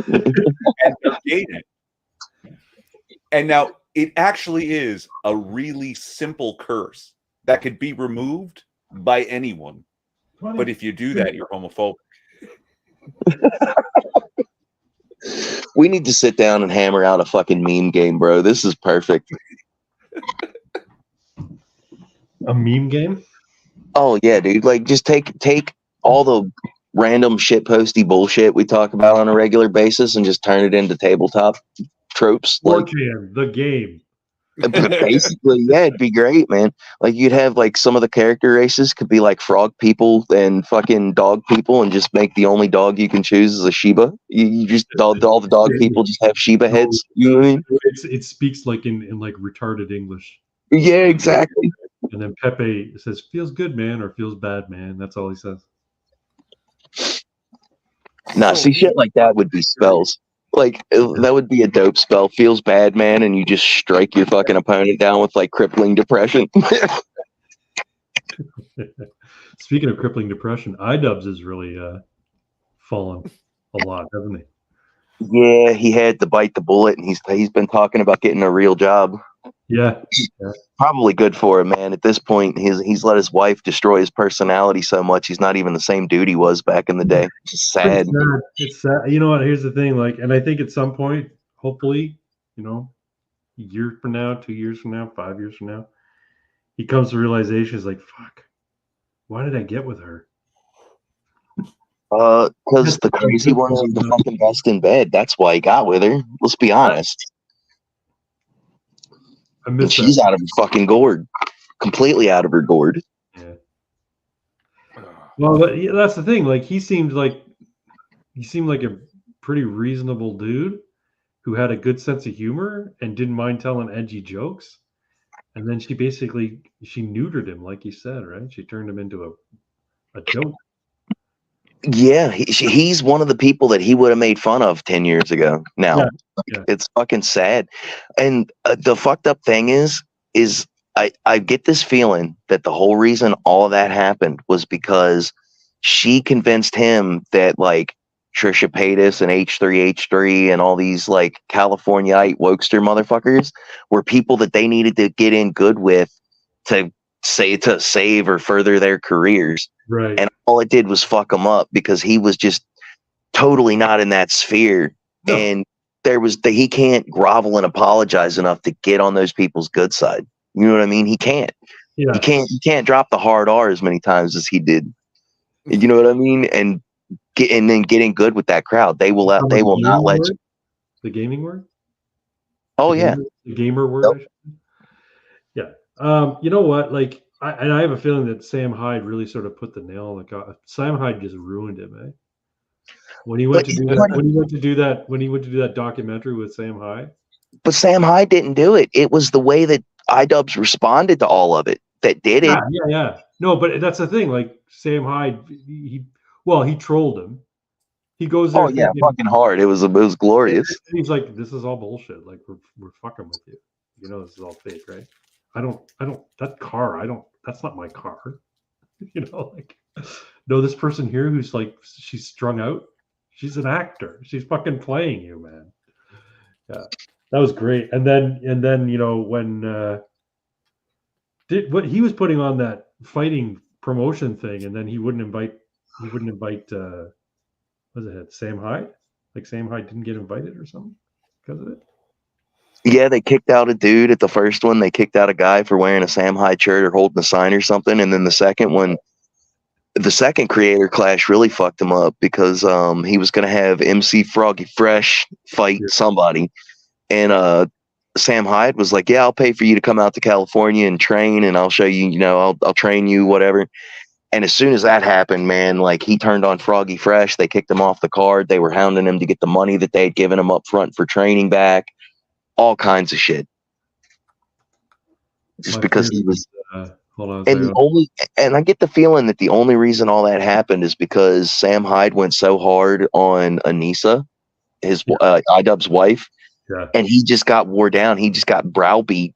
And negate it. And now it actually is a really simple curse that could be removed by anyone. But if you do that, you're homophobic. We need to sit down and hammer out a fucking meme game, bro. This is perfect. A meme game? Oh yeah, dude. Like, just take all the random shitposty bullshit we talk about on a regular basis and just turn it into tabletop tropes. Like, 4chan, the game. basically, yeah, it'd be great, man. Like, you'd have like some of the character races could be like frog people and fucking dog people, and just make the only dog you can choose is a Shiba. You just all the dog people just have Shiba heads. You know what I mean? It speaks like in like retarded English. Yeah, exactly. And then Pepe says, "Feels good, man," or "Feels bad, man." That's all he says. Nah, see, shit like that would be spells. Like, that would be a dope spell. Feels bad, man, and you just strike your fucking opponent down with like crippling depression. Speaking of crippling depression, iDubbbz has really fallen a lot, hasn't he? Yeah, he had to bite the bullet, and he's been talking about getting a real job. Yeah. Probably good for him, man. At this point, he's let his wife destroy his personality so much he's not even the same dude he was back in the day. It's just sad. It's sad. You know what? Here's the thing. Like, and I think at some point, hopefully, you know, a year from now, 2 years from now, 5 years from now, he comes to realization. He's like, "Fuck, why did I get with her?" Because the crazy ones are the fucking best in bed. That's why he got with her. Let's be honest. And she's out of her fucking gourd. Completely out of her gourd. Yeah. Well, but yeah, that's the thing. Like, he seemed like a pretty reasonable dude who had a good sense of humor and didn't mind telling edgy jokes. And then she neutered him, like you said, right? She turned him into a joke. Yeah, he's one of the people that he would have made fun of 10 years ago. Now, it's fucking sad. And the fucked up thing is I get this feeling that the whole reason all of that happened was because she convinced him that, like, Trisha Paytas and H3H3 and all these like Californiite wokester motherfuckers were people that they needed to get in good with to save or further their careers. Right. And all it did was fuck him up because he was just totally not in that sphere. No. And he can't grovel and apologize enough to get on those people's good side. You know what I mean? He can't. Yeah. He can't drop the hard R as many times as he did. You know what I mean? And then getting good with that crowd. They will not let you. The gaming word? Oh yeah. The gamer word. Yep. Yeah. You know what? Like I have a feeling that Sam Hyde really sort of put the nail on the coffin. Sam Hyde just ruined him, eh? When he went to do that documentary with Sam Hyde. But Sam Hyde didn't do it. It was the way that iDubbbz responded to all of it that did it. Yeah. No, but that's the thing. Like Sam Hyde, he trolled him. He goes there. Oh yeah, fucking hard. It was glorious. And he's like, "This is all bullshit. Like we're fucking with you. You know, this is all fake, right? I don't. That car. That's not my car. You know, like, no, this person here who's like, she's strung out. She's an actor. She's fucking playing you, man. Yeah, that was great. And then you know when what he was putting on that fighting promotion thing, and then he wouldn't invite was it Sam Hyde? Like Sam Hyde didn't get invited or something because of it. Yeah, they kicked out a dude at the first one. They kicked out a guy for wearing a Sam Hyde shirt or holding a sign or something. And then the second creator clash really fucked him up because he was going to have MC Froggy Fresh fight somebody. And Sam Hyde was like, yeah, I'll pay for you to come out to California and train, and I'll show you, you know, I'll train you, whatever. And as soon as that happened, man, like he turned on Froggy Fresh. They kicked him off the card. They were hounding him to get the money that they had given him up front for training back. All kinds of shit. Just because he was. And I get the feeling that the only reason all that happened is because Sam Hyde went so hard on Anissa, his iDubbbz's wife, and he just got wore down. He just got browbeat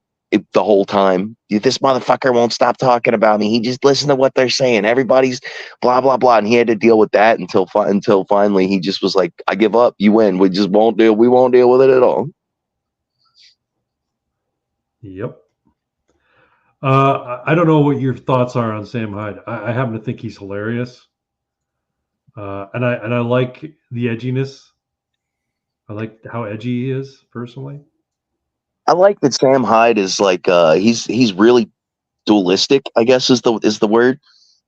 the whole time. This motherfucker won't stop talking about me. He just listen to what they're saying. Everybody's blah blah blah, and he had to deal with that until finally he just was like, "I give up. You win. We won't deal with it at all." Yep. I don't know what your thoughts are on Sam Hyde. I happen to think he's hilarious, and I like the edginess. I like how edgy he is personally. I like that Sam Hyde is like he's really dualistic, I guess is the word.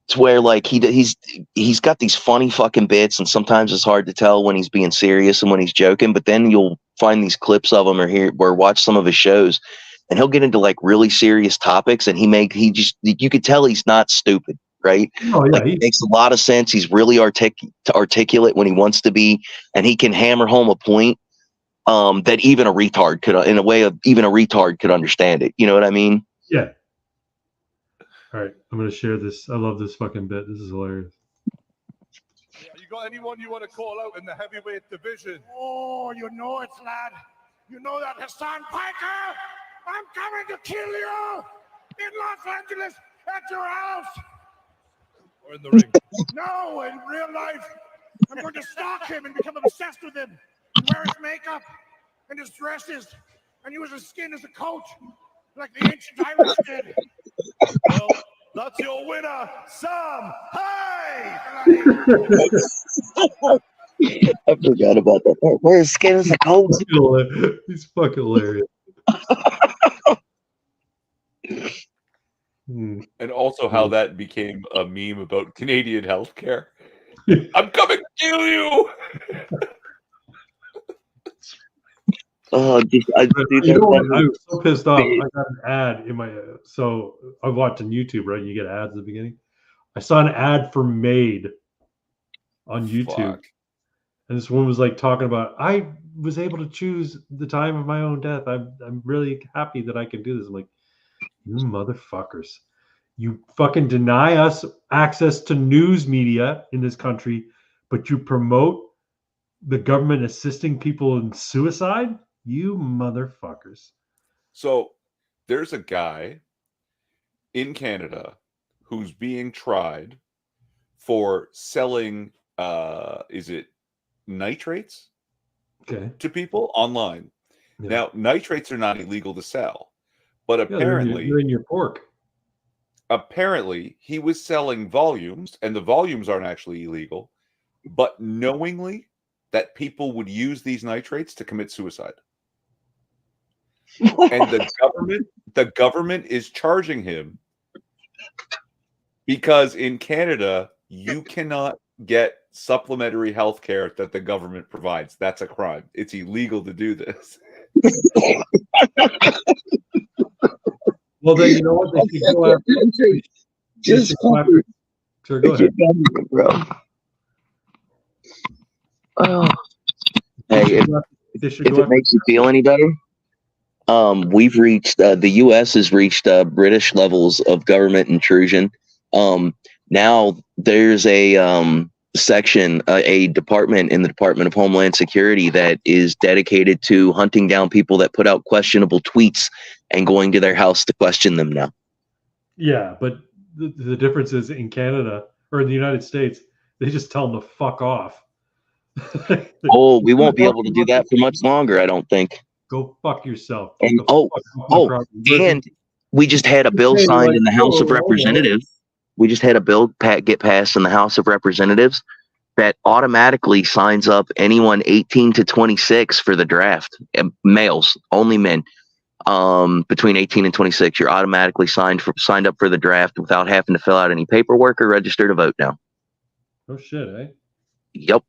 To where like he's got these funny fucking bits, and sometimes it's hard to tell when he's being serious and when he's joking. But then you'll find these clips of him or watch some of his shows, and he'll get into like really serious topics, and you could tell he's not stupid, right? Oh, yeah, like, it makes a lot of sense. He's really articulate when he wants to be, and he can hammer home a point that even a retard could understand it. You know what I mean? Yeah. All right, I'm gonna share this. I love this fucking bit. This is hilarious. You got anyone you want to call out in the heavyweight division? Oh, you know it, lad. You know that Hassan Piker. I'm coming to kill you in Los Angeles at your house. Or in the ring. No, in real life. I'm going to stalk him and become obsessed with him. And wear his makeup and his dresses and use his skin as a coat, like the ancient Irish did. Well, that's your winner, Sam Hyde! I forgot about that part. Where his skin is a coat. He's fucking hilarious. And also how that became a meme about Canadian healthcare. I'm coming to kill you. Oh, I was so pissed off. I got an ad in my. So I watched on YouTube, right? You get ads at the beginning. I saw an ad for Maid on YouTube, and this woman was like talking about, I was able to choose the time of my own death. I'm really happy that I can do this. I'm like, you motherfuckers. You fucking deny us access to news media in this country, but you promote the government assisting people in suicide? You motherfuckers. So there's a guy in Canada who's being tried for selling, is it nitrates Okay. to people online. Yeah. Now, nitrates are not illegal to sell, but Yeah, apparently, they're in your pork. apparently he was selling volumes, and the volumes aren't actually illegal, but knowingly that people would use these nitrates to commit suicide. And the government is charging him because in Canada you cannot get supplementary health care that the government provides. That's a crime. It's illegal to do this. Well, then you know what? They should go after. Just Sure, go ahead. bro. Oh. Hey, if it makes you feel any better, we've reached the U.S. has reached British levels of government intrusion. Now there's a section, a department in the Department of Homeland Security that is dedicated to hunting down people that put out questionable tweets and going to their house to question them now. Yeah, but the difference is in Canada or in the United States, they just tell them to fuck off. Oh, we won't be able to do that for much longer, I don't think. Go fuck yourself. And and we just had a bill signed in the House of Representatives. We just had a bill get passed in the House of Representatives that automatically signs up anyone 18 to 26 for the draft. Males, only men. Between 18 and 26, you're automatically signed up for the draft without having to fill out any paperwork or register to vote now. Oh shit, eh? Yep.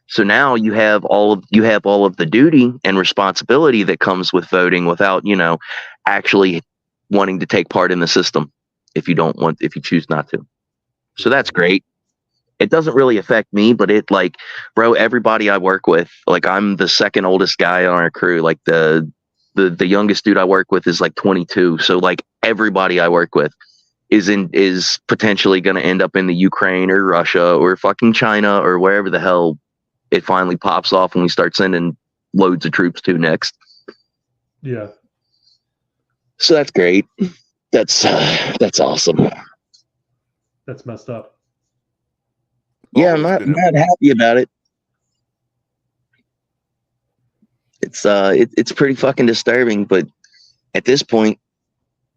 So now you have all of the duty and responsibility that comes with voting without, actually wanting to take part in the system if you choose not to. So that's great. It doesn't really affect me, but bro, everybody I work with, I'm the second oldest guy on our crew. The youngest dude I work with is 22. So everybody I work with is potentially going to end up in the Ukraine or Russia or fucking China or wherever the hell it finally pops off and we start sending loads of troops to next. Yeah. So that's great. That's awesome. That's messed up. Yeah, I'm not happy about it. It's pretty fucking disturbing, but at this point,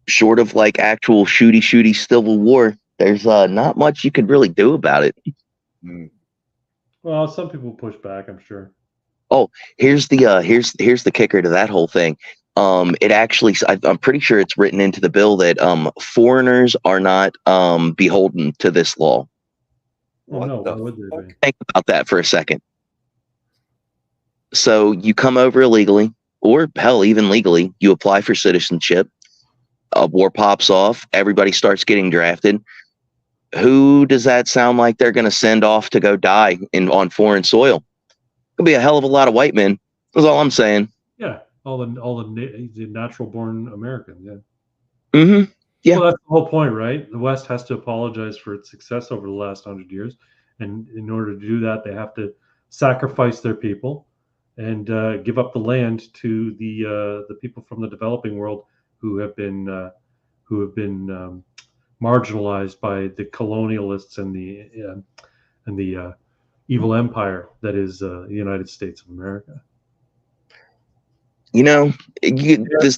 short of actual shooty civil war, there's not much you could really do about it. Well, some people push back, I'm sure. Oh, here's the kicker to that whole thing. It actually, I'm pretty sure it's written into the bill that foreigners are not beholden to this law. Well, no, why would they be? Think about that for a second. So you come over illegally, or hell, even legally, you apply for citizenship. War pops off. Everybody starts getting drafted. Who does that sound like they're going to send off to go die on foreign soil? Could be a hell of a lot of white men. That's all I'm saying. Yeah, all the natural born Americans. Yeah. Mm-hmm. Yeah. Well, that's the whole point, right? The West has to apologize for its success over the last 100 years, and in order to do that, they have to sacrifice their people and give up the land to the people from the developing world who have been marginalized by the colonialists and the evil empire that is the United States of America. This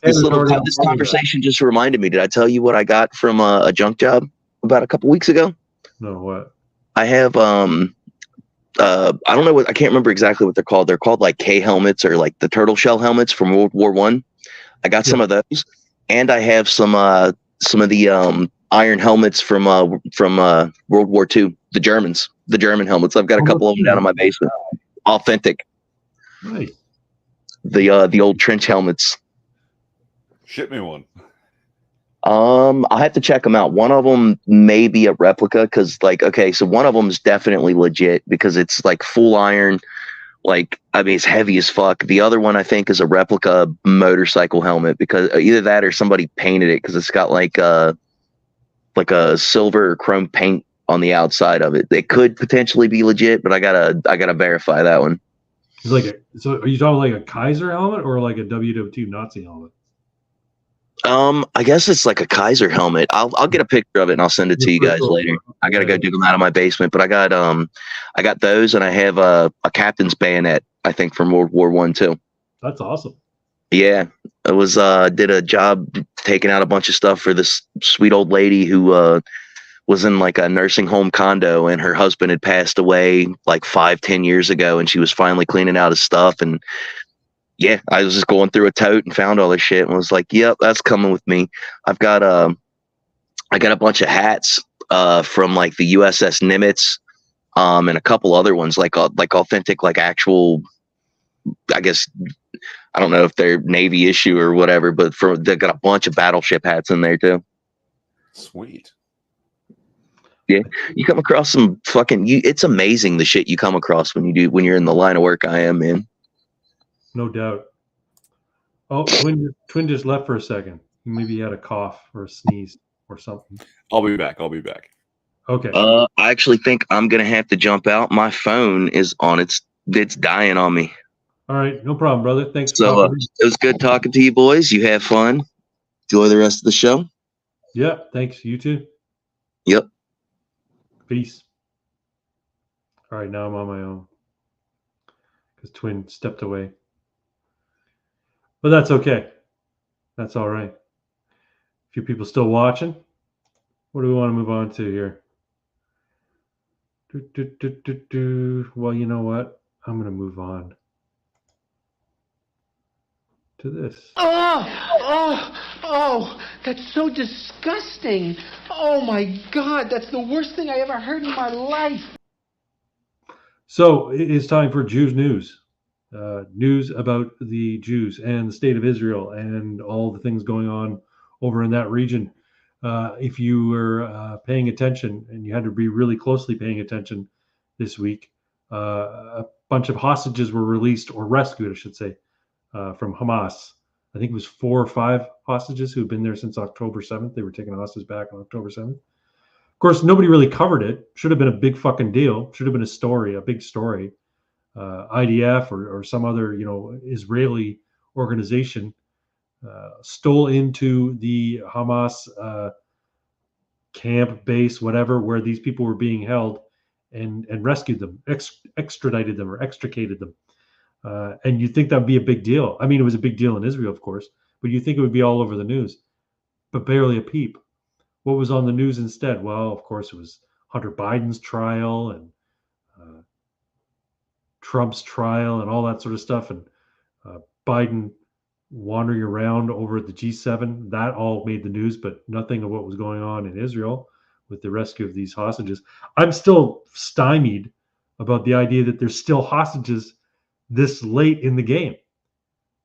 conversation just reminded me. Did I tell you what I got from a junk job about a couple weeks ago? No, what? I have I don't know I can't remember exactly what they're called. They're called K helmets or the turtle shell helmets from World War I. I got some of those, and I have some of the iron helmets from World War II. The German helmets. I've got a couple of them down in my basement. Authentic. Nice. The old trench helmets. Ship me one. I'll have to check them out. One of them may be a replica because so one of them is definitely legit because it's full iron. It's heavy as fuck. The other one I think is a replica motorcycle helmet because either that or somebody painted it because it's got a silver or chrome paint on the outside of it. They could potentially be legit, but I gotta verify that one. It's so are you talking a Kaiser helmet or a WW2 Nazi helmet? I guess it's like a Kaiser helmet. I'll get a picture of it and I'll send it to you guys later. I gotta go dig them out of my basement, but I got those, and I have a captain's bayonet, I think, from World War I too. That's awesome. Yeah, I was did a job taking out a bunch of stuff for this sweet old lady who was in like a nursing home condo, and her husband had passed away like 5-10 years ago, and she was finally cleaning out his stuff. And yeah, I was just going through a tote and found all this shit and was like, yep, that's coming with me. I got a bunch of hats from like the USS Nimitz, and a couple other ones like authentic, like actual, I guess, I don't know if they're Navy issue or whatever, but they got a bunch of battleship hats in there too. Sweet. Yeah, you come across some fucking. It's amazing the shit you come across when you're in the line of work I am in. No doubt. Oh, Twin just left for a second. Maybe he had a cough or a sneeze or something. I'll be back. Okay. I actually think I'm gonna have to jump out. My phone is on it's dying on me. All right, no problem, brother. Thanks. So it was good talking to you boys. You have fun. Enjoy the rest of the show. Yeah, thanks. You too. Yep. Peace. All right, now I'm on my own because Twin stepped away. But that's okay. That's all right. A few people still watching. What do we want to move on to here? Well, you know what? I'm going to move on to this. Oh, that's so disgusting. Oh my God, that's the worst thing I ever heard in my life. So it's time for Jews news. News about the Jews and the state of Israel and all the things going on over in that region. If you were paying attention, and you had to be really closely paying attention this week, a bunch of hostages were released, or rescued, I should say, from Hamas. I think it was 4 or 5 hostages who have been there since October 7th. They were taken hostage back on October 7th. Of course, nobody really covered it. Should have been a big fucking deal. Should have been a story, a big story. IDF or some other, Israeli organization stole into the Hamas camp, base, whatever, where these people were being held, and rescued them, extradited them or extricated them. And you'd think that'd be a big deal. I mean, it was a big deal in Israel, of course, but you think it would be all over the news, but barely a peep. What was on the news instead? Well, of course, it was Hunter Biden's trial and Trump's trial and all that sort of stuff, and Biden wandering around over at the G7. That all made the news, but nothing of what was going on in Israel with the rescue of these hostages. I'm still stymied about the idea that there's still hostages this late in the game.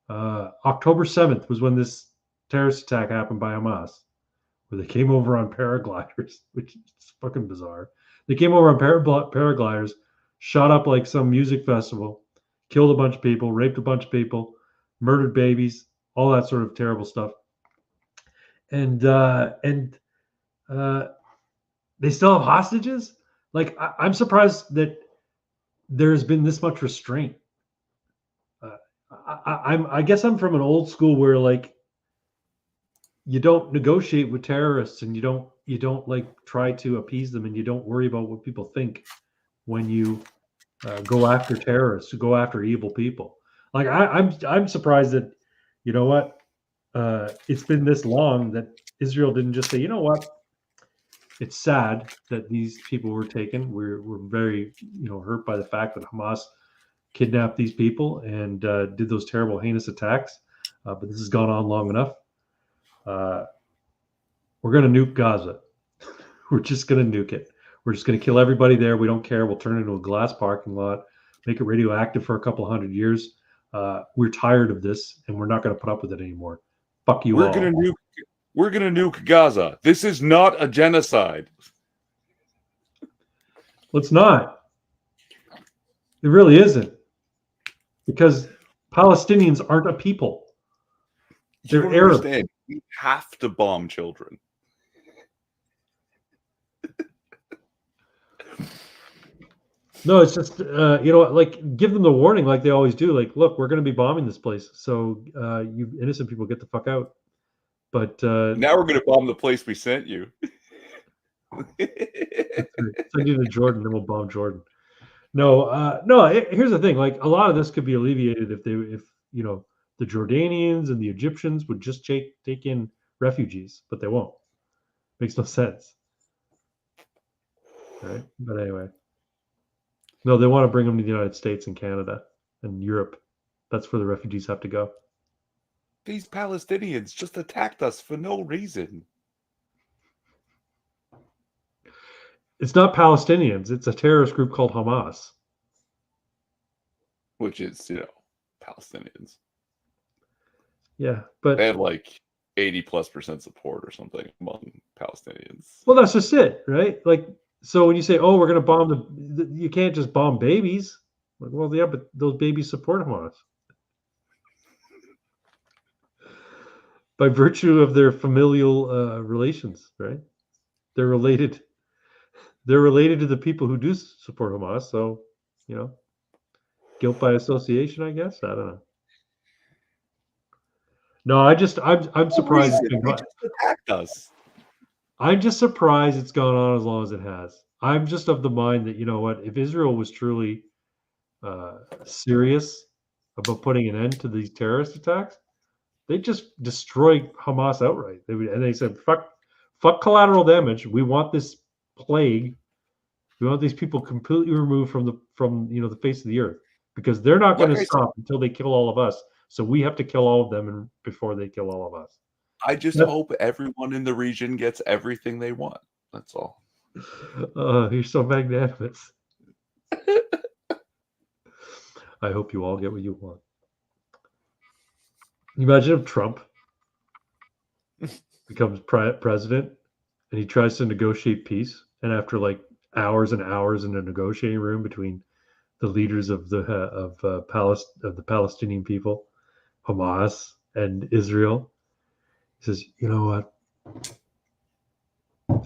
October 7th was when this terrorist attack happened by Hamas, where they came over on paragliders, which is fucking bizarre. They came over on paragliders, shot up like some music festival, killed a bunch of people, raped a bunch of people, murdered babies, all that sort of terrible stuff. And they still have hostages? Like, I'm surprised that there's been this much restraint. I guess I'm from an old school where, like, you don't negotiate with terrorists, and you don't like try to appease them, and you don't worry about what people think when you go after terrorists, go after evil people. Like, I'm surprised that, you know what, it's been this long that Israel didn't just say, you know what, it's sad that these people were taken. We're very hurt by the fact that Hamas kidnapped these people and did those terrible, heinous attacks. But this has gone on long enough. We're going to nuke Gaza. We're just going to nuke it. We're just going to kill everybody there. We don't care. We'll turn it into a glass parking lot, make it radioactive for a couple 100 years. We're tired of this, and we're not going to put up with it anymore. Fuck you all. We're going to nuke Gaza. This is not a genocide. Well, it's not. It really isn't. Because Palestinians aren't a people. They're Arab. Understand. We have to bomb children. No, it's just, like, give them the warning like they always do. Like, look, we're going to be bombing this place. So you innocent people get the fuck out. But now we're going to bomb the place we sent you. Send you to Jordan, then we'll bomb Jordan. No, here's the thing. Like a lot of this could be alleviated if the Jordanians and the Egyptians would just take in refugees, but they won't. Makes no sense. Right? But anyway. No, they want to bring them to the United States and Canada and Europe. That's where the refugees have to go. These Palestinians just attacked us for no reason. It's not Palestinians. It's a terrorist group called Hamas. Which is, Palestinians. Yeah, but they have like 80+% support or something among Palestinians. Well, that's just it, right? Like, so when you say, "Oh, we're going to bomb you can't just bomb babies." Like, well, yeah, but those babies support Hamas by virtue of their familial relations, right? They're related. They're related to the people who do support Hamas, so guilt by association, I guess. I don't know. No, I'm surprised it's been just attacked us. I'm just surprised it's gone on as long as it has. I'm just of the mind that, you know what, if Israel was truly serious about putting an end to these terrorist attacks, they'd just destroy Hamas outright. They said, fuck collateral damage. We want this plague. We want these people completely removed from the face of the earth, because they're not going to stop until they kill all of us. So we have to kill all of them before they kill all of us. I just hope everyone in the region gets everything they want. That's all. You're so magnanimous. I hope you all get what you want. Imagine if Trump becomes president and he tries to negotiate peace, and after like hours and hours in a negotiating room between the leaders of the Palestinian people, Hamas, and Israel, he says, "You know what?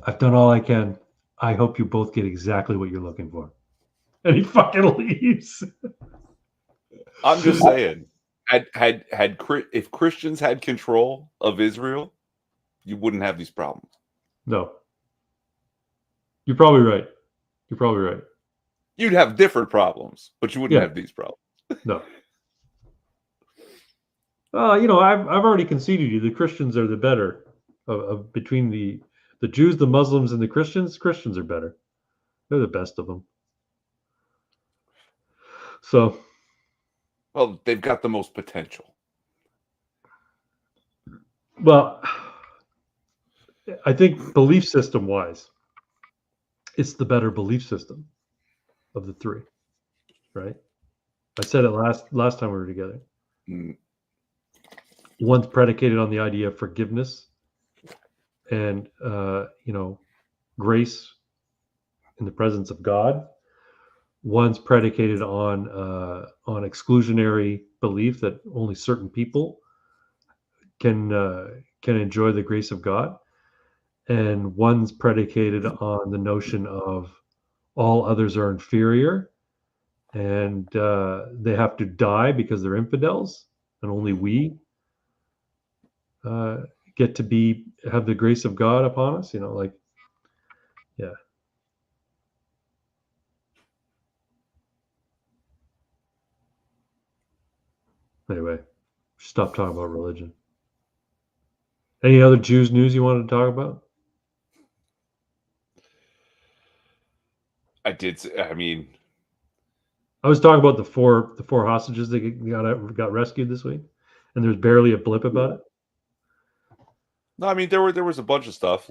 I've done all I can. I hope you both get exactly what you're looking for." And he fucking leaves. I'm just saying, if Christians had control of Israel, you wouldn't have these problems. No. You're probably right. You'd have different problems, but you wouldn't have these problems. No. I've already conceded you. The Christians are the better of between the Jews, the Muslims, and the Christians. Christians are better. They're the best of them. So, well, they've got the most potential. Well, I think belief system wise, it's the better belief system of the three, right? I said it last time we were together. One's predicated on the idea of forgiveness and grace in the presence of God. One's predicated on exclusionary belief that only certain people can enjoy the grace of God, and one's predicated on the notion of all others are inferior and they have to die because they're infidels, and only we get to have the grace of God upon us. Yeah. Anyway, stop talking about religion. Any other Jews news you wanted to talk about? I was talking about the four hostages that got rescued this week, and there's barely a blip about it. No, I mean there was a bunch of stuff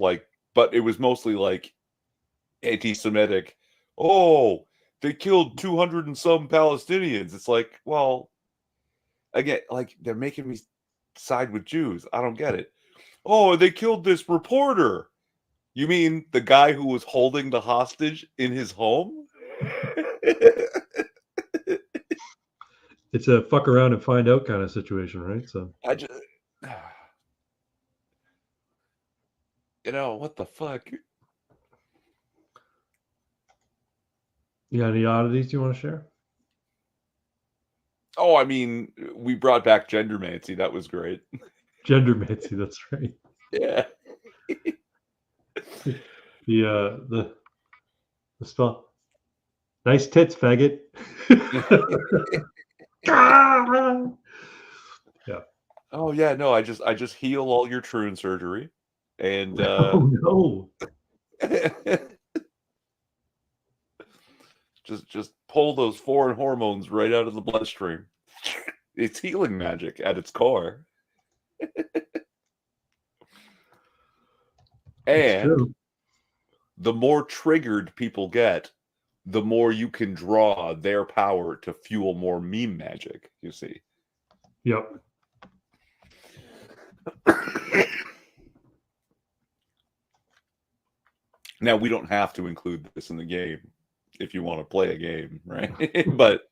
but it was mostly like anti-Semitic. Oh, they killed 200 and some Palestinians. It's like, well, again, like they're making me side with Jews. I don't get it. Oh, they killed this reporter. You mean the guy who was holding the hostage in his home? It's a fuck around and find out kind of situation, right? So I just, what the fuck? You got any oddities you want to share? Oh, I mean, we brought back gendermancy. That was great. Gendermancy, that's right. Yeah. The spell. Nice tits, faggot. Yeah. Oh yeah, no, I just heal all your Troon surgery, and Oh no. just pull those foreign hormones right out of the bloodstream. It's healing magic at its core. And the more triggered people get, the more you can draw their power to fuel more meme magic, you see. Yep. Now, we don't have to include this in the game if you want to play a game, right? But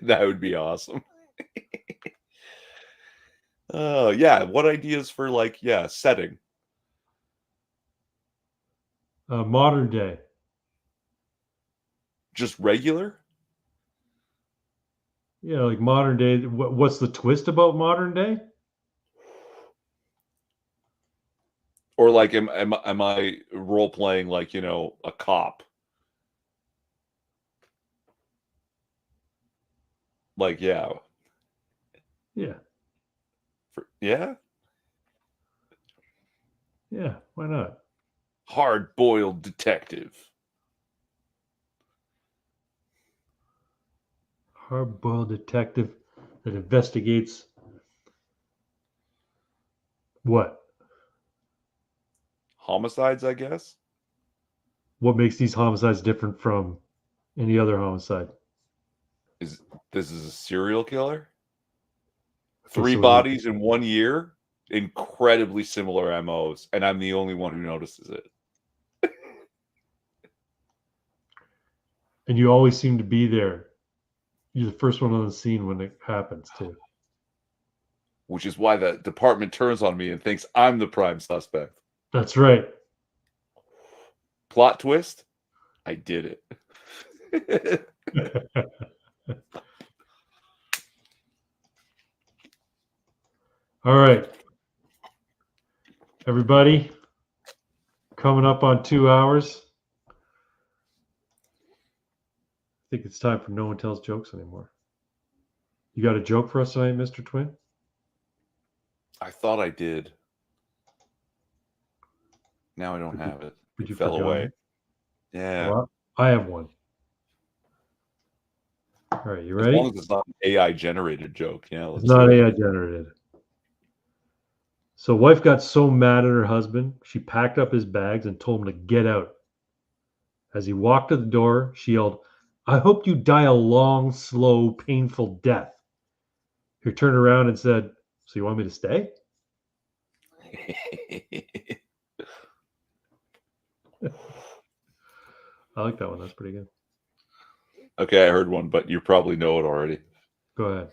that would be awesome. Yeah, what ideas for, like, setting? Modern day. Just regular? Yeah, like modern day. What's the twist about modern day? Or like, am I role playing like, a cop? Like, yeah. Yeah. Yeah? Yeah, why not? Hard-boiled detective. Hard-boiled detective that investigates what? Homicides, I guess. What makes these homicides different from any other homicide? This is a serial killer? Okay, 3 so bodies in 1 year? Incredibly similar MOs, and I'm the only one who notices it. And you always seem to be there. You're the first one on the scene when it happens, too. Which is why the department turns on me and thinks I'm the prime suspect. That's right. Plot twist? I did it. All right. Everybody, coming up on 2 hours. I think it's time for no one tells jokes anymore. You got a joke for us tonight, Mr. Twin? I thought I did. Now I don't have it. Did you fell forget away. it? Yeah. Well, I have one. All right, you As ready? long as it's not an AI generated joke. Yeah, It's not AI generated. So wife got so mad at her husband, she packed up his bags and told him to get out. As he walked to the door, she yelled, "I hope you die a long, slow, painful death." He turned around and said, "So you want me to stay?" I like that one. That's pretty good. Okay, I heard one, but you probably know it already. Go ahead.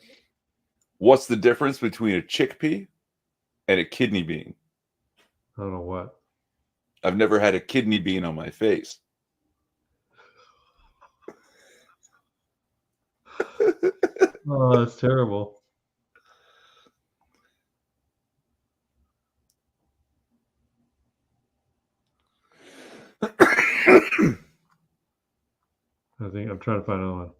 What's the difference between a chickpea and a kidney bean? I don't know what. I've never had a kidney bean on my face. Oh, that's terrible. I think I'm trying to find another one.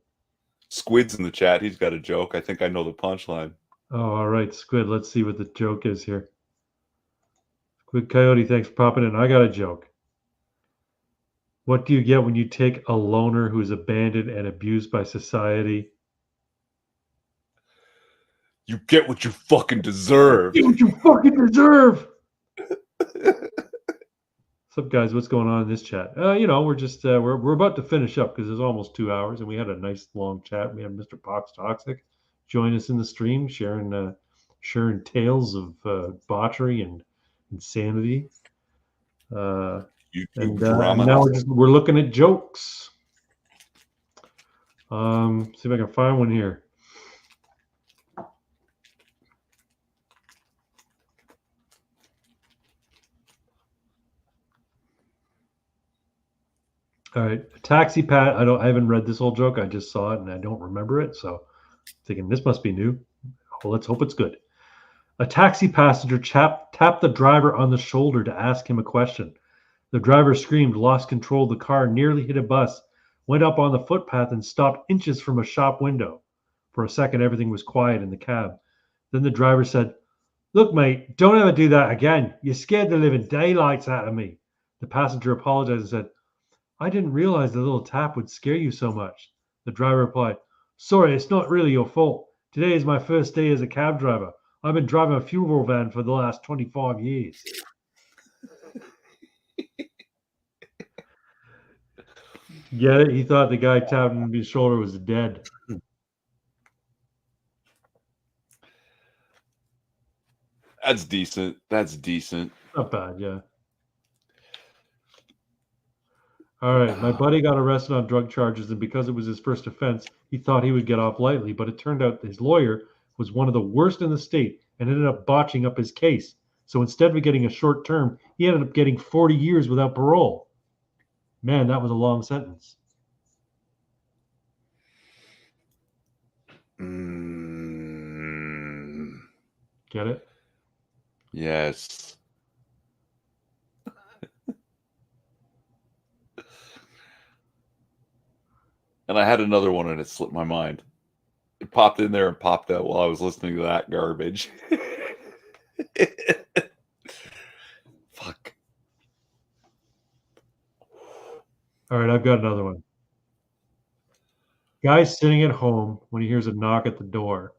Squid's in the chat. He's got a joke. I think I know the punchline. Oh, all right, Squid. Let's see what the joke is here. Squid Coyote, thanks for popping in. I got a joke. What do you get when you take a loner who's abandoned and abused by society? You get what you fucking deserve. Get what you fucking deserve. What's up, guys? What's going on in this chat? We're just we're about to finish up because it's almost 2 hours, and we had a nice long chat. We had Mr. Pox Toxic join us in the stream, sharing tales of debauchery and insanity. And now we're looking at jokes. See if I can find one here. All right, Taxi Pat. I haven't read this whole joke. I just saw it and I don't remember it. So thinking this must be new. Well, let's hope it's good. A taxi passenger tapped the driver on the shoulder to ask him a question. The driver screamed, lost control of the car, nearly hit a bus, went up on the footpath, and stopped inches from a shop window. For a second, everything was quiet in the cab. Then the driver said, "Look, mate, don't ever do that again. You scared the living daylights out of me." The passenger apologized and said, "I didn't realize the little tap would scare you so much." The driver replied, "Sorry, it's not really your fault. Today is my first day as a cab driver. I've been driving a funeral van for the last 25 years. Get it? He thought the guy tapping his shoulder was dead. That's decent. That's decent. Not bad, yeah. All right, my buddy got arrested on drug charges, and because it was his first offense, he thought he would get off lightly, but it turned out his lawyer was one of the worst in the state and ended up botching up his case. So instead of getting a short term, he ended up getting 40 years without parole. Man, that was a long sentence. Get it? Yes. And I had another one and it slipped my mind. It popped in there and popped out while I was listening to that garbage. Fuck. All right, I've got another one. Guy's sitting at home when he hears a knock at the door.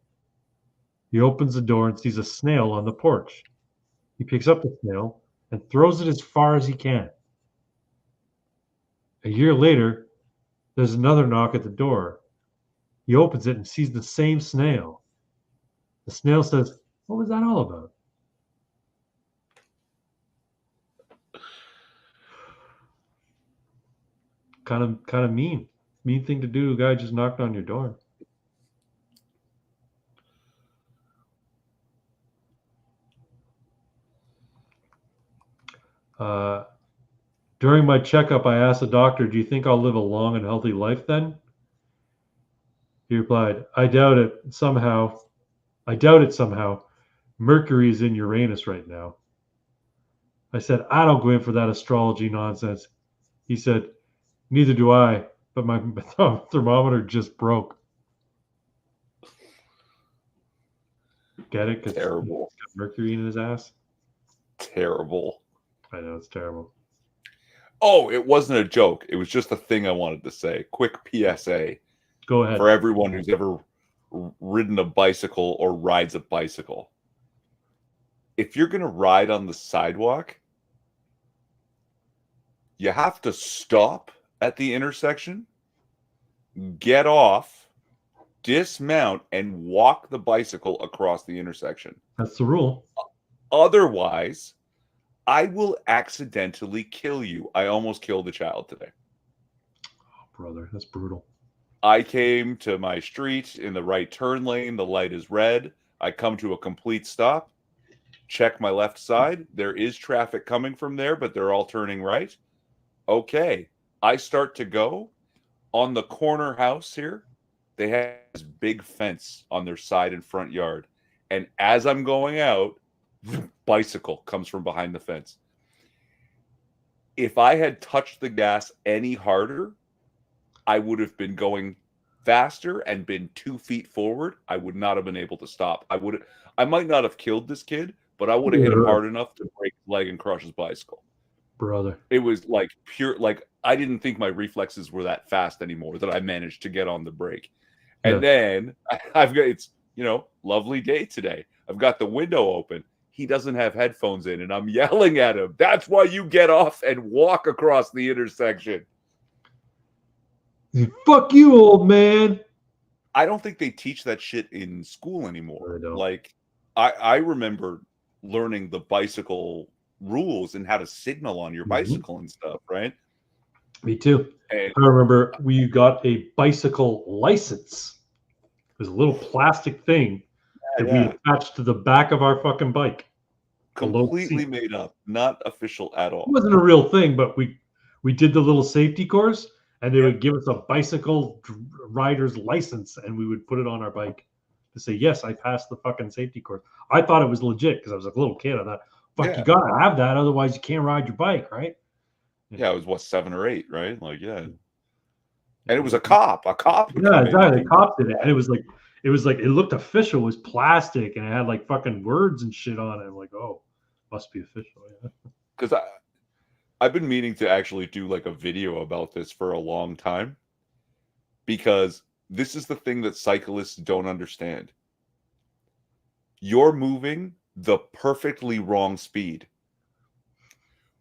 He opens the door and sees a snail on the porch. He picks up the snail and throws it as far as he can. A year later, there's another knock at the door. He opens it and sees the same snail. The snail says, "What was that all about?" Kind of mean. Mean thing to do. A guy just knocked on your door. During my checkup, I asked the doctor, "Do you think I'll live a long and healthy life then?" He replied, I doubt it somehow. Mercury is in Uranus right now." I said, "I don't go in for that astrology nonsense." He said, "Neither do I, but my thermometer just broke." Get it? Because terrible. He's got Mercury in his ass. Terrible. I know, it's terrible. Oh, it wasn't a joke. It was just a thing I wanted to say. Quick PSA. Go ahead. For everyone who's ever ridden a bicycle or rides a bicycle. If you're going to ride on the sidewalk, you have to stop at the intersection, get off, dismount, and walk the bicycle across the intersection. That's the rule. Otherwise, I will accidentally kill you. I almost killed a child today. Oh, brother, that's brutal. I came to my street in the right turn lane. The light is red. I come to a complete stop. Check my left side. There is traffic coming from there, but they're all turning right. Okay. I start to go. On the corner house here, they have this big fence on their side and front yard. And as I'm going out, the bicycle comes from behind the fence. If I had touched the gas any harder, I would have been going faster and been 2 feet forward. I would not have been able to stop. I might not have killed this kid, but I would have hit him hard enough to break his leg and crush his bicycle. Brother. It was like pure, like I didn't think my reflexes were that fast anymore that I managed to get on the brake. And then I've got, it's, lovely day today. I've got the window open. He doesn't have headphones in and I'm yelling at him. That's why you get off and walk across the intersection. Fuck you, old man. I don't think they teach that shit in school anymore. Like, I remember learning the bicycle rules and how to signal on your bicycle and stuff, right? Me too. And I remember we got a bicycle license. It was a little plastic thing that we attached to the back of our fucking bike. Completely made up, not official at all. It wasn't a real thing, but we did the little safety course. And they would give us a bicycle rider's license, and we would put it on our bike. to say, yes, I passed the fucking safety course. I thought it was legit because I was a little kid. I thought, fuck, Yeah. you gotta have that, otherwise you can't ride your bike, right? Yeah, it was what, 7 or 8, right? Like, yeah. And it was a cop. A cop. would Yeah, come in and exactly. do The cop that. did it, and it was like it looked official. It was plastic, and it had like fucking words and shit on it. I'm like, oh, must be official. Yeah. Because I've been meaning to actually do like a video about this for a long time, because this is the thing that cyclists don't understand. You're moving the perfectly wrong speed.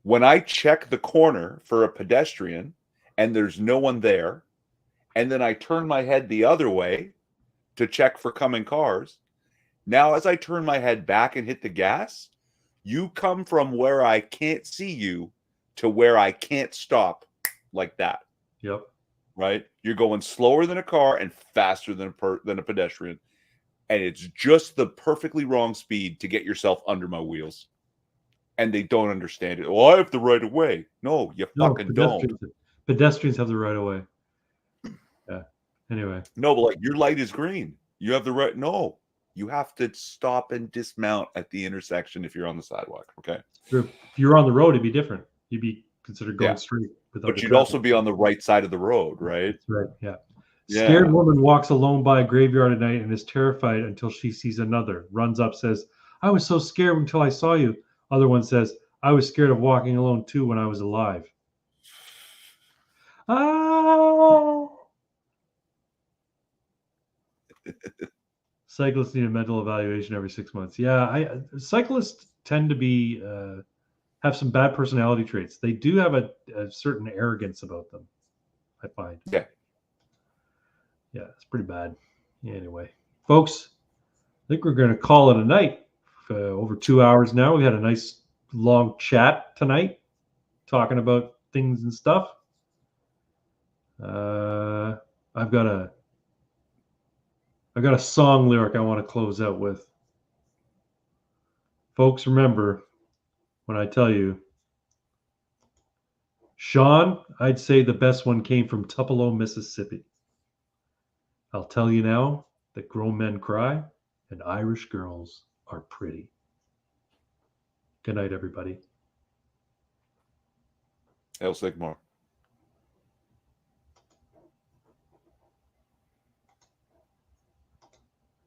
When I check the corner for a pedestrian and there's no one there, and then I turn my head the other way to check for coming cars, now as I turn my head back and hit the gas, you come from where I can't see you to where I can't stop like that. Yep. Right? You're going slower than a car and faster than a pedestrian. And it's just the perfectly wrong speed to get yourself under my wheels. And they don't understand it. Well, I have the right of way. No, you fucking don't. Pedestrians have the right of way. Yeah. Anyway. No, but like your light is green. You have the right. No, you have to stop and dismount at the intersection if you're on the sidewalk. Okay. If you're on the road, it'd be different. You'd be considered going straight. But you'd also be on the right side of the road, right? That's right. Yeah. Yeah. Scared woman walks alone by a graveyard at night and is terrified until she sees another. Runs up, says, I was so scared until I saw you. Other one says, I was scared of walking alone too when I was alive. Oh. Cyclists need a mental evaluation every 6 months. Yeah, cyclists tend to be have some bad personality traits. They do have a certain arrogance about them, I find. Yeah. Yeah, it's pretty bad. Yeah, anyway, folks, I think we're going to call it a night. Over 2 hours now. We had a nice long chat tonight, talking about things and stuff. I've got a song lyric I want to close out with. Folks, remember when I tell you, Sean, I'd say the best one came from Tupelo, Mississippi. I'll tell you now that grown men cry and Irish girls are pretty. Good night, everybody. El Sigmar.